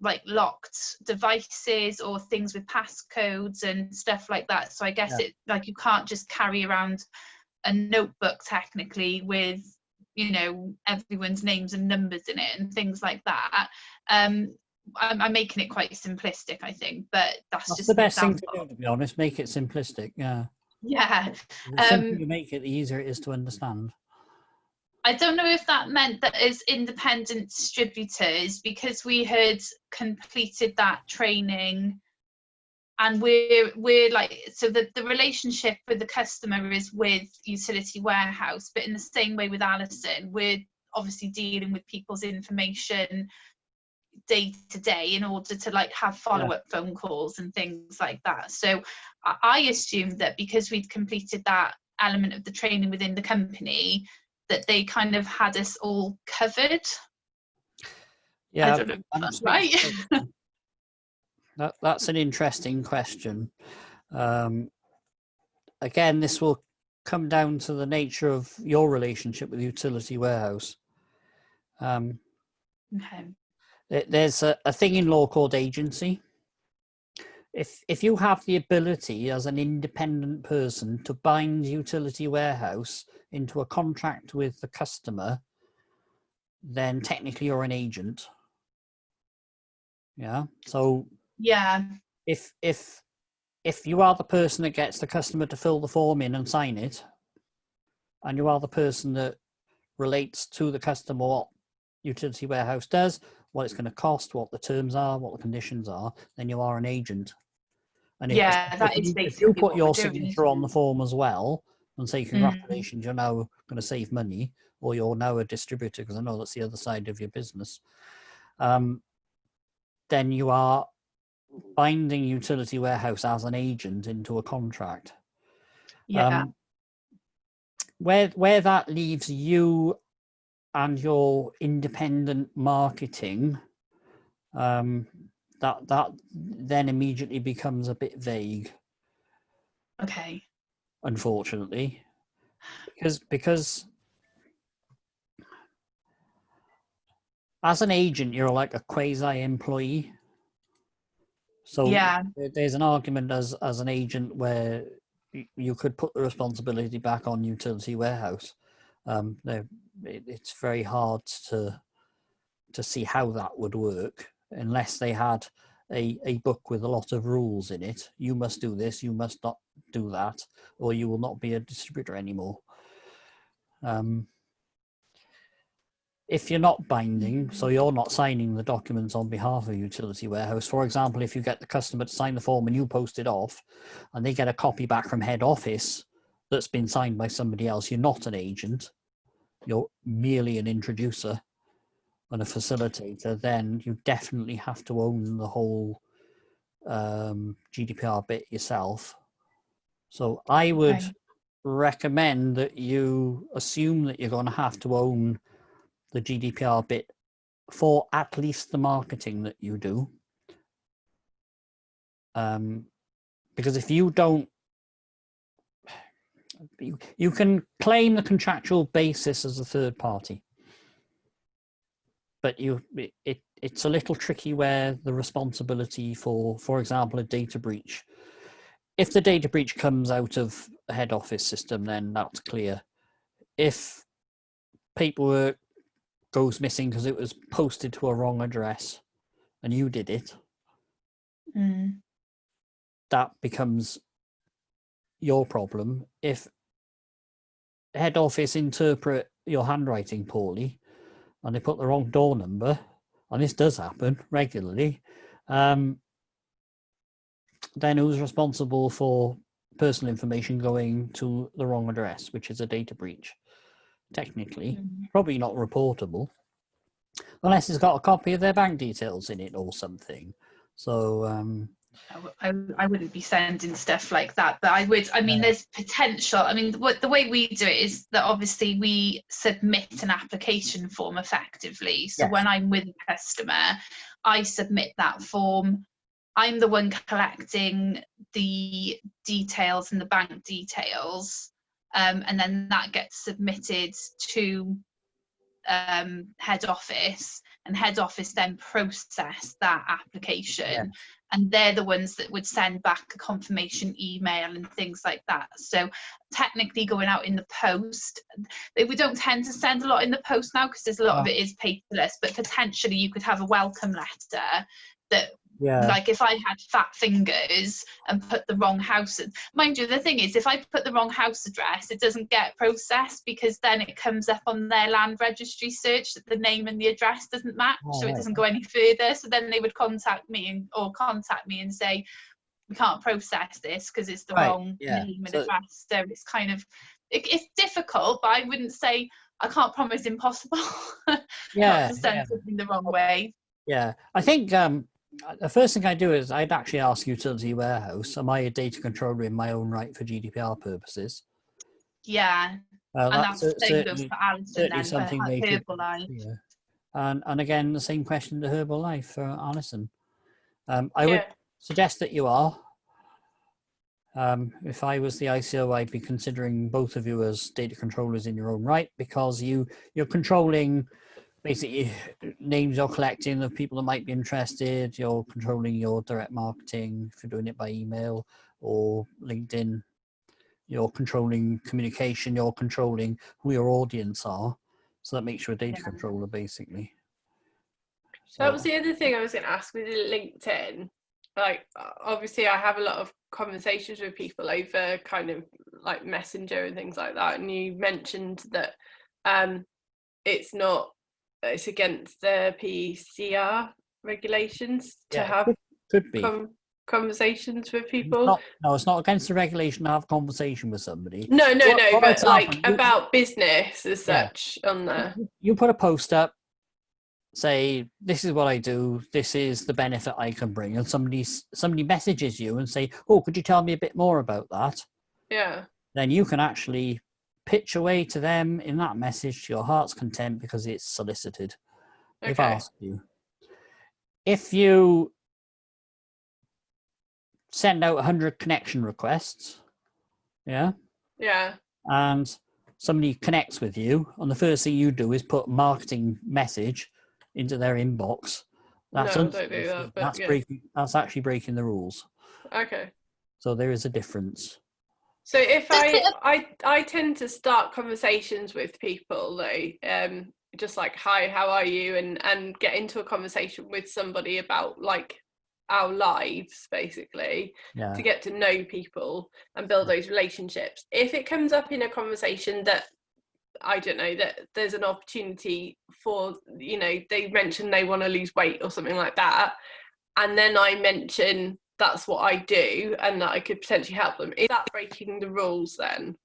like locked devices or things with passcodes and stuff like that. So I guess it like you can't just carry around a notebook technically with, you know, everyone's names and numbers in it and things like that. I'm making it quite simplistic, I think, but that's just the best thing to do, to be honest. Make it simplistic. Yeah. The simpler you make it, the easier it is to understand. I don't know if that meant that as independent distributors, because we had completed that training and we're like, so the relationship with the customer is with utility warehouse, but in the same way with Alison, we're obviously dealing with people's information day to day in order to like have follow-up phone calls and things like that. So I assumed that because we'd completed that element of the training within the company, that they kind of had us all covered. I don't know if that's right. That's an interesting question. Again, this will come down to the nature of your relationship with utility warehouse. Okay. There's a thing in law called agency. If you have the ability as an independent person to bind utility warehouse into a contract with the customer, then technically you're an agent. Yeah. So if you are the person that gets the customer to fill the form in and sign it, and you are the person that relates to the customer what utility warehouse does, what it's going to cost, what the terms are, what the conditions are, then you are an agent. And if you put your signature on the form as well and say congratulations, you're now going to save money, or you're now a distributor, because I know that's the other side of your business, then you are binding utility warehouse as an agent into a contract. Where that leaves you and your independent marketing that then immediately becomes a bit vague, Okay. unfortunately, because as an agent, you're like a quasi-employee. So Yeah. there's an argument as an agent where you could put the responsibility back on Utility Warehouse. It's very hard to see how that would work unless they had a book with a lot of rules in it. You must do this, you must not do that, or you will not be a distributor anymore. If you're not binding, so you're not signing the documents on behalf of Utility Warehouse, for example, if you get the customer to sign the form and you post it off and they get a copy back from head office that's been signed by somebody else, you're not an agent, you're merely an introducer and a facilitator, then you definitely have to own the whole GDPR bit yourself. So I would recommend that you assume that you're going to have to own the GDPR bit for at least the marketing that you do. Because if you don't, you can claim the contractual basis as a third party, but it's a little tricky where the responsibility for example, a data breach. If the data breach comes out of a head office system, then that's clear. If paperwork goes missing because it was posted to a wrong address and you did it, that becomes your problem. If head office interpret your handwriting poorly and they put the wrong door number, and this does happen regularly, then who's responsible for personal information going to the wrong address, which is a data breach? Technically, probably not reportable, unless it's got a copy of their bank details in it or something. So I wouldn't be sending stuff like that, but I would. I mean, there's potential. I mean, the way we do it is that obviously we submit an application form effectively. So when I'm with a customer, I submit that form. I'm the one collecting the details and the bank details, and then that gets submitted to head office, and head office then process that application, and they're the ones that would send back a confirmation email and things like that. So technically going out in the post, we don't tend to send a lot in the post now because there's a lot of it is paperless, but potentially you could have a welcome letter that like if I had fat fingers and put the wrong house, mind you, the thing is, if I put the wrong house address, it doesn't get processed because then it comes up on their land registry search that the name and the address doesn't match, so it doesn't go any further. So then they would contact me and say, we can't process this because it's the wrong name and address. So it's kind of it's difficult, but I wouldn't say, I can't promise impossible not to send something the wrong way. I think the first thing I do is I'd actually ask Utility Warehouse, am I a data controller in my own right for GDPR purposes? And that's the same goes for Alison then, something for they should, Herbalife. And again, the same question to Herbalife for Alison. I would suggest that you are. If I was the ICO, I'd be considering both of you as data controllers in your own right, because you're controlling basically names you're collecting of people that might be interested. You're controlling your direct marketing if you're doing it by email or LinkedIn. You're controlling communication. You're controlling who your audience are. So that makes you a data controller, basically. So that was the other thing I was going to ask with LinkedIn. Like, obviously, I have a lot of conversations with people over kind of like Messenger and things like that. And you mentioned that it's against the PCR regulations to have could be conversations with people. It's not against the regulation to have a conversation with somebody. No, but like about business as such on there. You put a post up, say, this is what I do, this is the benefit I can bring, and somebody messages you and say, oh, could you tell me a bit more about that? Then you can actually pitch away to them in that message to your heart's content because it's solicited. They've asked you. If you send out 100 connection requests, yeah, Yeah. and somebody connects with you, and the first thing you do is put a marketing message into their inbox. That's No, don't do that, but yeah. That's actually breaking the rules. Okay. So there is a difference. So if I tend to start conversations with people though, just like, hi, how are you, and get into a conversation with somebody about like our lives, basically, Yeah. to get to know people and build those relationships. If it comes up in a conversation that, I don't know, that there's an opportunity for, you know, they mention they want to lose weight or something like that, and then I mention that's what I do and that I could potentially help them, is that breaking the rules then?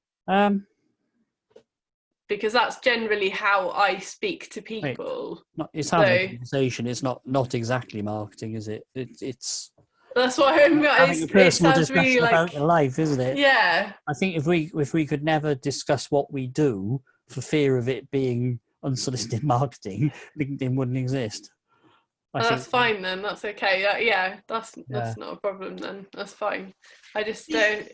Because that's generally how I speak to people. It's having a conversation. It's not exactly marketing, is it? It's that's why I'm having a personal discussion like, about your life, isn't it? Yeah. I think if we could never discuss what we do for fear of it being unsolicited marketing, LinkedIn wouldn't exist. That's fine then. That's okay. That's not a problem then. That's fine. I just don't.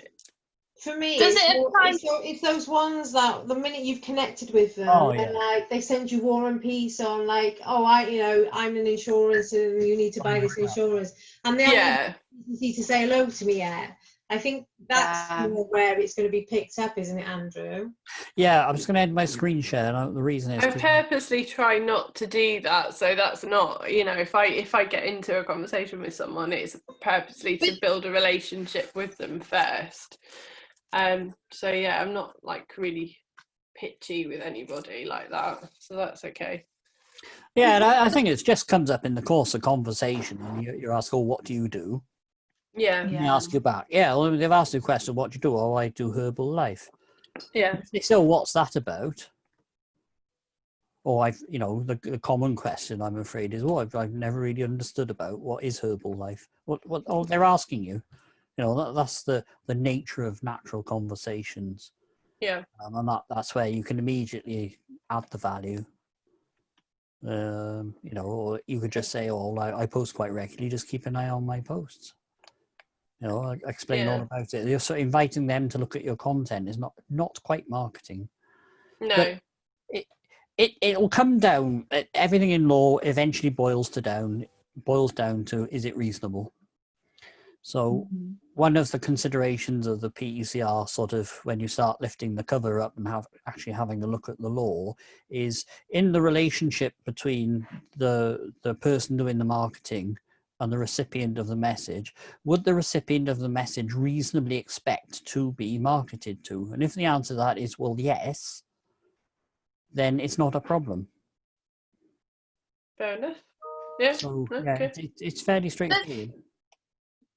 For me, it's those ones that the minute you've connected with them, and like they send you War and Peace on, like, oh, I'm an insurance and you need to buy this insurance, and they haven't easy to say hello to me yet. I think that's more where it's going to be picked up, isn't it, Andrew? Yeah, I'm just going to end my screen share. And the reason is I purposely try not to do that, so that's not, you know, if I get into a conversation with someone, it's purposely to build a relationship with them first. So yeah, I'm not like really pitchy with anybody like that, so that's okay. Yeah, and I think it just comes up in the course of conversation, and you're asked, "Oh, what do you do?" Yeah. And they ask you back. Yeah, well, they've asked you a question, "What do you do?" Oh, I do Herbalife. Yeah. They say, "So what's that about?" Or the common question, I'm afraid, is, I've never really understood about what is Herbalife. What they're asking you. You know, that's the nature of natural conversations. Yeah. And that's where you can immediately add the value. Or you could just say, "Oh, I post quite regularly. Just keep an eye on my posts." You know, I explain all about it. You're sort of inviting them to look at your content is not quite marketing. No. But it'll come down. Everything in law eventually boils down to, is it reasonable? So one of the considerations of the PECR, sort of when you start lifting the cover up and actually having a look at the law, is in the relationship between the person doing the marketing and the recipient of the message, would the recipient of the message reasonably expect to be marketed to? And if the answer to that is, well, yes, then it's not a problem. Fair enough. Yeah. So okay. it's fairly straightforward.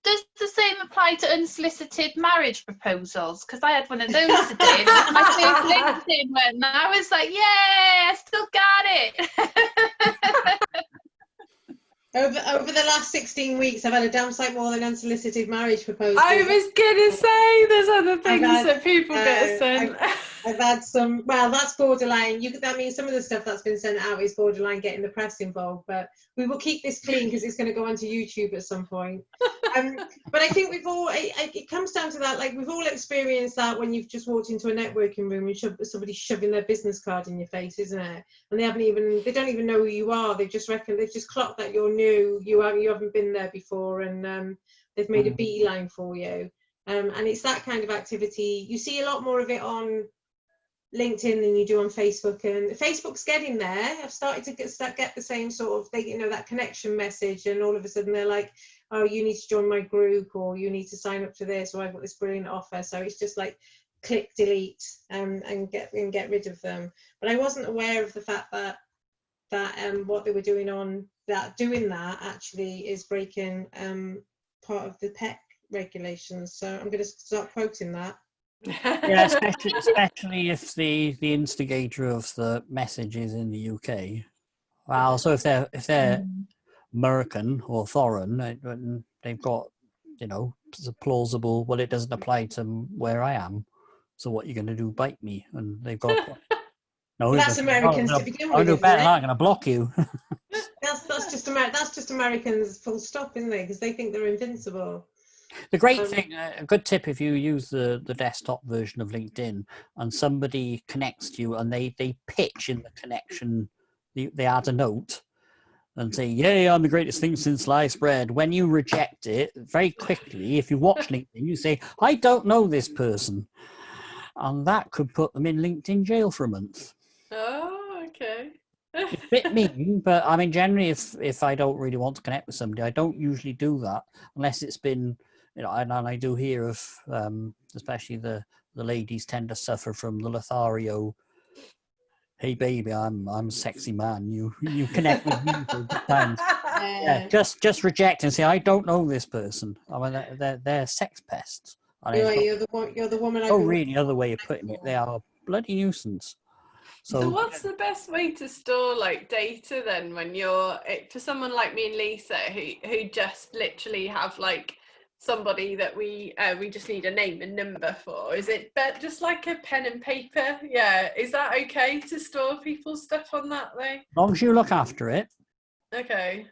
Does the same apply to unsolicited marriage proposals? Because I had one of those today. And my first LinkedIn went, and I was like, "Yay! I still got it." Over the last 16 weeks, I've had a damn sight more than unsolicited marriage proposals. I was going to say there's other things that people get sent. I've had some, well, that's borderline. That means some of the stuff that's been sent out is borderline getting the press involved, but we will keep this clean because it's going to go onto YouTube at some point. But I think it comes down to that, like we've all experienced that when you've just walked into a networking room and somebody shoving their business card in your face, isn't it? And they don't even know who you are. They've just clocked that you're new, you haven't been there before, and they've made a beeline for you. And it's that kind of activity. You see a lot more of it on LinkedIn than you do on Facebook, and Facebook's getting there. I've started to get the same sort of thing, that connection message, and all of a sudden they're like, "Oh, you need to join my group, or you need to sign up to this, or I've got this brilliant offer." So it's just like click delete and get rid of them. But I wasn't aware of the fact that what they were doing that actually is breaking part of the PEC regulations. So I'm going to start quoting that. Yeah, especially if the instigator of the message is in the UK. Well, so if they're American or foreign, they've got, it's a plausible, well, it doesn't apply to where I am, so what are you going to do, bite me? And they've got no. Well, that's Americans to begin with. I'll do better. I'm going to block you. That's just Americans, full stop, isn't they? Because they think they're invincible. The great thing, a good tip, if you use the desktop version of LinkedIn and somebody connects to you and they pitch in the connection, they add a note and say, "Yay, I'm the greatest thing since sliced bread." When you reject it, very quickly, if you watch LinkedIn, you say, "I don't know this person." And that could put them in LinkedIn jail for a month. Oh, okay. It's a bit mean, but I mean, generally, if I don't really want to connect with somebody, I don't usually do that unless it's been, and I do hear of, especially the ladies tend to suffer from the Lothario. Hey baby, I'm a sexy man. You connect with me for a good time. Yeah, just reject and say I don't know this person. I mean, they're sex pests. You're the woman. Oh, really? Other way of putting it, they are a bloody nuisance. So what's the best way to store like data then when you're for someone like me and Lisa who just literally have like somebody that we just need a name and number for? Is it just like a pen and paper? Yeah, is that okay to store people's stuff on that though? As long as you look after it. Okay.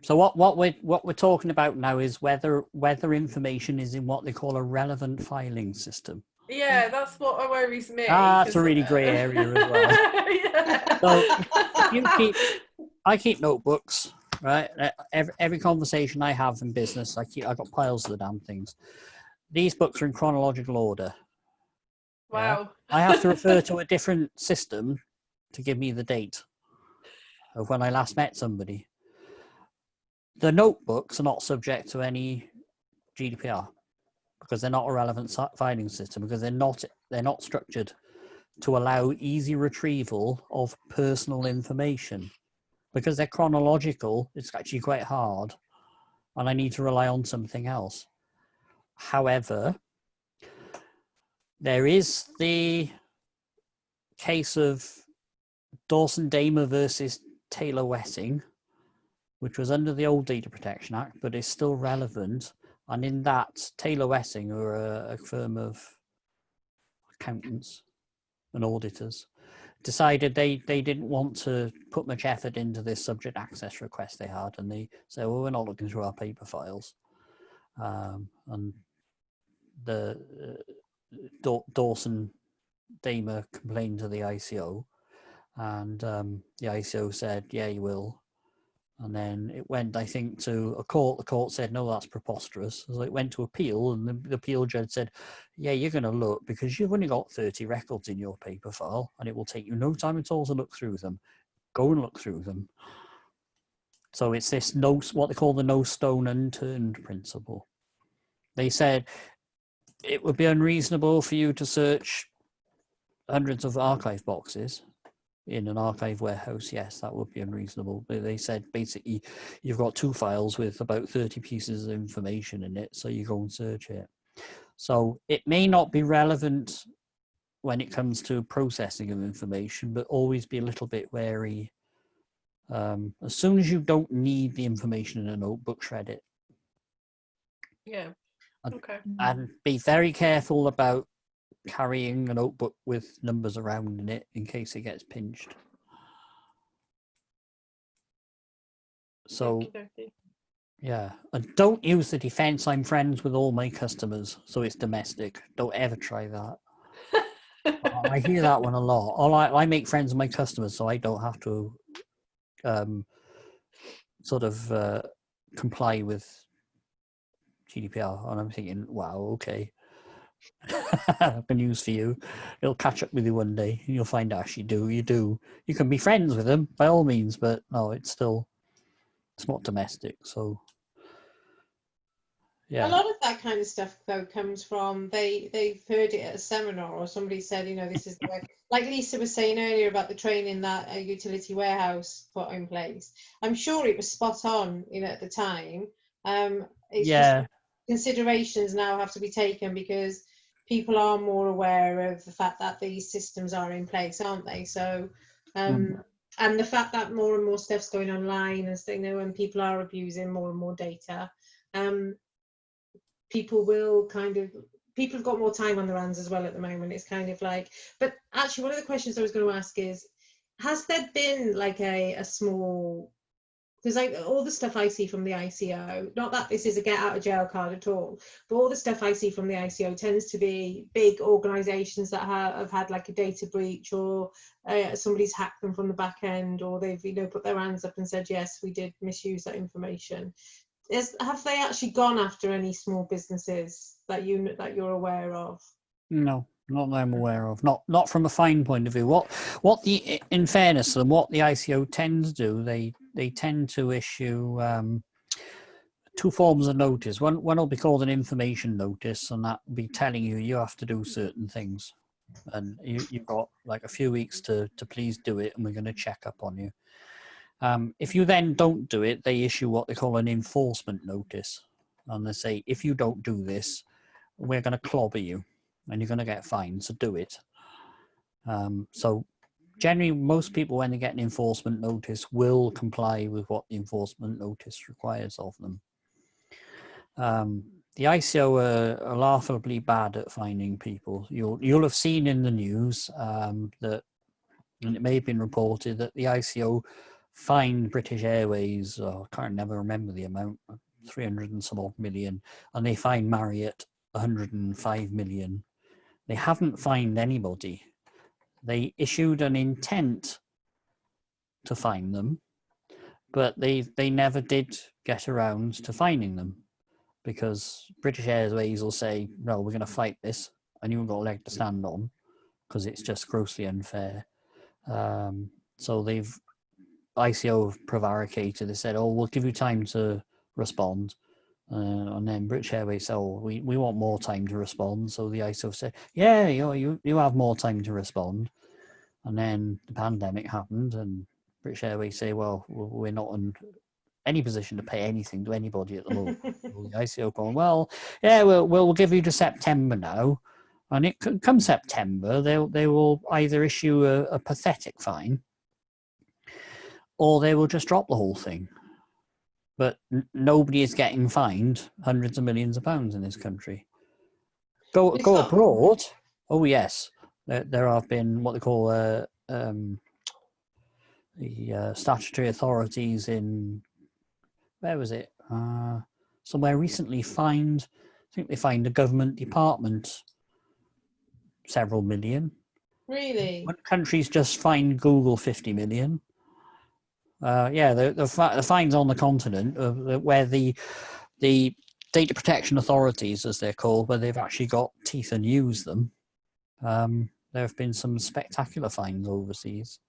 So what we're talking about now is whether information is in what they call a relevant filing system. Yeah, that's what worries me. That's a really grey area as well. Yeah. So I keep notebooks, right? Every conversation I have in business, I got piles of the damn things. These books are in chronological order. Wow. Yeah? I have to refer to a different system to give me the date of when I last met somebody. The notebooks are not subject to any GDPR because they're not a relevant filing system, because they're not structured to allow easy retrieval of personal information. Because they're chronological, it's actually quite hard, and I need to rely on something else. However, there is the case of Dawson Damer versus Taylor Wessing, which was under the old Data Protection Act, but is still relevant. And in that, Taylor Wessing, who are a firm of accountants and auditors, decided they didn't want to put much effort into this subject access request they had, and they said, well, we're not looking through our paper files. And the Dawson Damer complained to the ICO, and the ICO said, yeah, you will. And then it went, I think, to a court. The court said, no, that's preposterous. So it went to appeal, and the appeal judge said, yeah, you're going to look because you've only got 30 records in your paper file, and it will take you no time at all to look through them. Go and look through them. So it's this what they call the no stone unturned principle. They said it would be unreasonable for you to search hundreds of archive boxes in an archive warehouse. Yes, that would be unreasonable. But they said basically you've got 2 files with about 30 pieces of information in it, so you go and search it. So it may not be relevant when it comes to processing of information, but always be a little bit wary. As soon as you don't need the information in a notebook, shred it. Yeah. Okay. And be very careful about carrying a notebook with numbers around in it in case it gets pinched. So, yeah. And don't use the defense, I'm friends with all my customers, so it's domestic. Don't ever try that. I hear that one a lot. I make friends with my customers, so I don't have to comply with GDPR. And I'm thinking, wow, okay. I've got news for you. It'll catch up with you one day, and you'll find out you do. You can be friends with them by all means, but no, it's not domestic. So yeah, a lot of that kind of stuff though comes from they've heard it at a seminar, or somebody said, this is the way. Like Lisa was saying earlier about the training that a utility warehouse put in place. I'm sure it was spot on, at the time. It's just considerations now have to be taken because people are more aware of the fact that these systems are in place, aren't they? So, and the fact that more and more stuff's going online, as they know, and people are abusing more and more data, people have got more time on their hands as well at the moment. It's kind of like, but actually one of the questions I was going to ask is, has there been like a small Because like all the stuff I see from the ICO, not that this is a get out of jail card at all, but all the stuff I see from the ICO tends to be big organisations that have had like a data breach, or somebody's hacked them from the back end, or they've put their hands up and said yes, we did misuse that information. Have they actually gone after any small businesses that you're aware of? No, not that I'm aware of. Not from a fine point of view. In fairness to them, what the ICO tends to do, they tend to issue two forms of notice. One will be called an information notice, and that will be telling you have to do certain things, and you've got like a few weeks to please do it, and we're going to check up on you. If you then don't do it, they issue what they call an enforcement notice, and they say, if you don't do this, we're going to clobber you and you're going to get fined, so do it. So generally, most people, when they get an enforcement notice, will comply with what the enforcement notice requires of them. The ICO are laughably bad at finding people. You'll have seen in the news that, and it may have been reported, that the ICO fined British Airways, I can't never remember the amount, 300 and some odd million, and they fined Marriott 105 million. They haven't fined anybody. They issued an intent to fine them, but they never did get around to fining them, because British Airways will say, no, we're going to fight this, and you haven't got a leg to stand on, because it's just grossly unfair. So ICO have prevaricated. They said, oh, we'll give you time to respond. And then British Airways said, oh, we want more time to respond. So the ICO said, yeah, you have more time to respond. And then the pandemic happened, and British Airways say, well, we're not in any position to pay anything to anybody at the moment. So the ICO going, well, yeah, we'll give you to September now. And it come September, they will either issue a pathetic fine, or they will just drop the whole thing. But nobody is getting fined hundreds of millions of pounds in this country. Go abroad. Oh yes, there have been what they call the statutory authorities in, where was it? Somewhere recently fined. I think they fined a government department several million. Really? One country's just fined Google 50 million. The fines on the continent where the data protection authorities, as they're called, where they've actually got teeth and use them. There have been some spectacular fines overseas.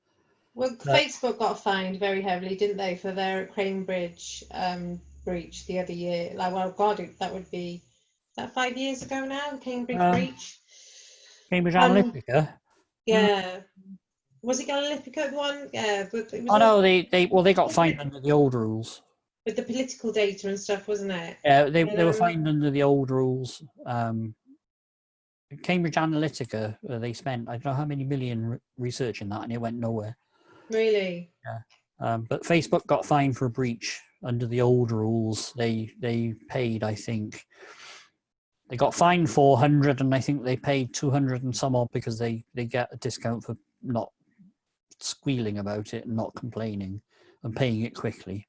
Well, Facebook got fined very heavily, didn't they, for their Cambridge breach the other year? Like, well, God, that would be, that 5 years ago now, the Cambridge breach? Cambridge Analytica? Yeah. Was it Analytica the one? Yeah. But it was no, they got fined under the old rules. With the political data and stuff, wasn't it? Yeah, they were fined under the old rules. Cambridge Analytica, they spent, I don't know how many million researching that, and it went nowhere. Really? Yeah. But Facebook got fined for a breach under the old rules. They paid, I think, they got fined 400, and I think they paid 200 and some odd, because they get a discount for not squealing about it and not complaining and paying it quickly.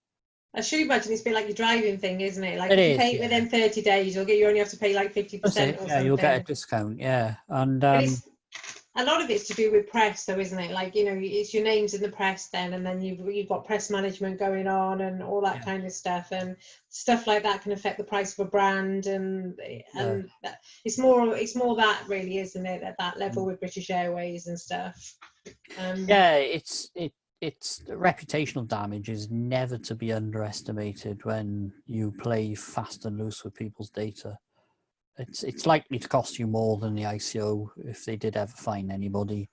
I should imagine it's a bit like your driving thing, isn't it? Like, if you pay it within 30 days, you only have to pay like 50% or something. You'll get a discount, yeah. And a lot of it's to do with press, though, isn't it? Like, it's your name's in the press then, and then you've got press management going on and all that kind of stuff, and stuff like that can affect the price of a brand, and it's more that, really, isn't it, at that level with British Airways and stuff. It's reputational damage is never to be underestimated when you play fast and loose with people's data. It's likely to cost you more than the ICO, if they did ever fine anybody,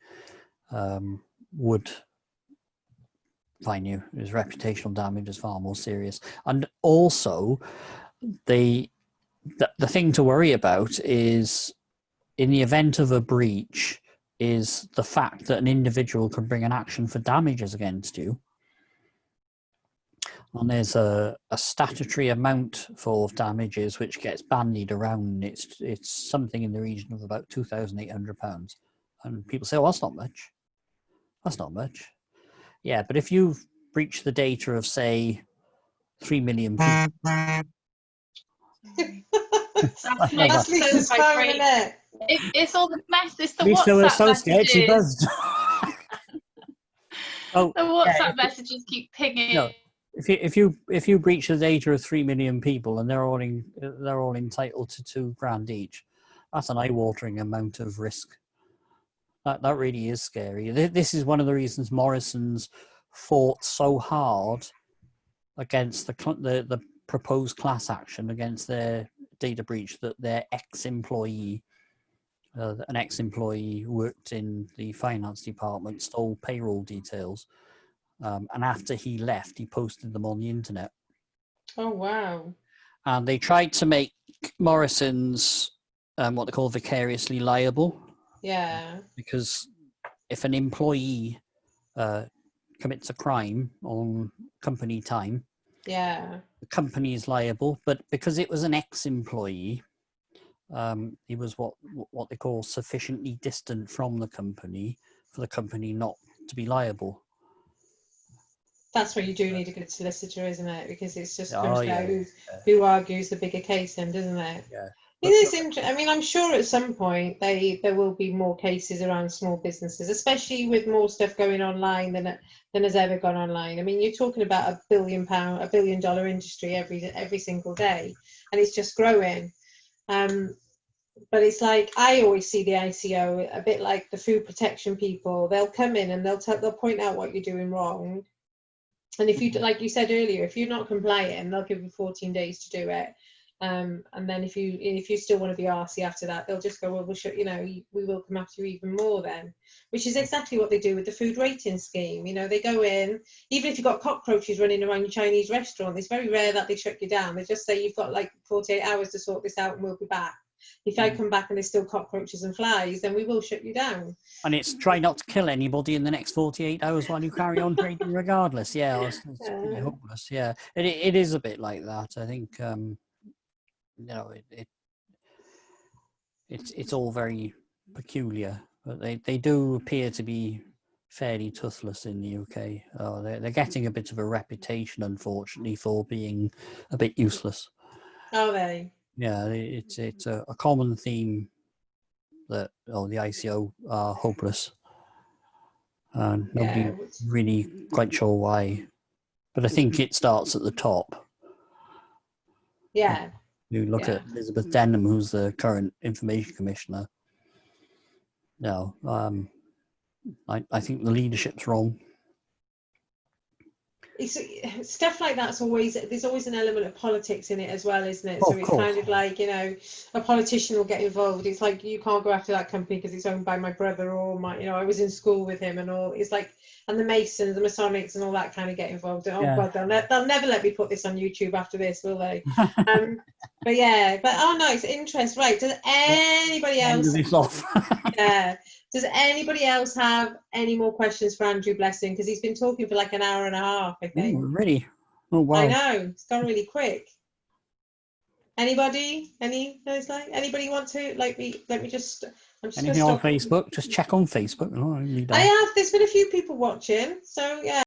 would fine you. His reputational damage is far more serious. And also, the thing to worry about is, in the event of a breach, is the fact that an individual can bring an action for damages against you. And there's a statutory amount for damages which gets bandied around. It's something in the region of about £2,800. And people say, oh, that's not much. That's not much. Yeah, but if you've breached the data of, say, 3 million people. That's my That's Lisa's phone phone, vibrate. isn't it? It's all the mess. It's the Lisa was WhatsApp so scared she messages. buzzed. Oh, The WhatsApp if, messages keep pinging. no, if you breach the data of 3 million people and they're all entitled to £2,000 each, that's an eye-watering amount of risk. That really is scary. This is one of the reasons Morrison's fought so hard against the proposed class action against their data breach, that their ex-employee, an ex-employee who worked in the finance department, stole payroll details. And after he left, he posted them on the internet. Oh, wow. And they tried to make Morrison's what they call vicariously liable. Yeah. Because if an employee commits a crime on company time, Yeah. the company is liable. But because it was an ex-employee, he was what they call sufficiently distant from the company for the company not to be liable. That's where you do need a good solicitor, isn't it? Because it's just Oh, comes yeah, down who argues the bigger case then, doesn't it? Yeah. It is interesting. I mean, I'm sure at some point there will be more cases around small businesses, especially with more stuff going online than has ever gone online. I mean, you're talking about a $1 billion industry every single day, and it's just growing. But it's like, I always see the ICO a bit like the food protection people. They'll come in and they'll point out what you're doing wrong. And if you, like you said earlier, if you're not compliant, they'll give you 14 days to do it. And then if you still want to be arsy after that, they'll just go, well, we will come after you even more then, which is exactly what they do with the food rating scheme. They go in, even if you've got cockroaches running around your Chinese restaurant, it's very rare that they shut you down. They just say, you've got like 48 hours to sort this out and we'll be back. If I come back and there's still cockroaches and flies, then we will shut you down. And it's try not to kill anybody in the next 48 hours while you carry on trading regardless. Yeah, it's pretty hopeless. Yeah, it is a bit like that. I think, it's all very peculiar, but they do appear to be fairly toothless in the UK. They're getting a bit of a reputation, unfortunately, for being a bit useless. Are they? Yeah, it's a common theme that the ICO are hopeless. Nobody really quite sure why, but I think it starts at the top. Yeah. You look at Elizabeth Denham, who's the current information commissioner. No, I think the leadership's wrong. It's stuff like that's there's always an element of politics in it as well, isn't it? Oh, so it's kind of like, a politician will get involved. It's like, you can't go after that company because it's owned by my brother, or I was in school with him and all. It's like, and the Masons, the Masonics and all that kind of get involved. Oh God, they'll never let me put this on YouTube after this, will they? But it's interest. Right, does anybody else does anybody else have any more questions for Andrew Blessing? Because he's been talking for like an hour and a half, I think. Ooh, really? Oh, wow. I know, it's gone really quick. Anybody? Anybody want to? Let me just. I'm just anything on Facebook? Just check on Facebook. I have. There's been a few people watching, so yeah.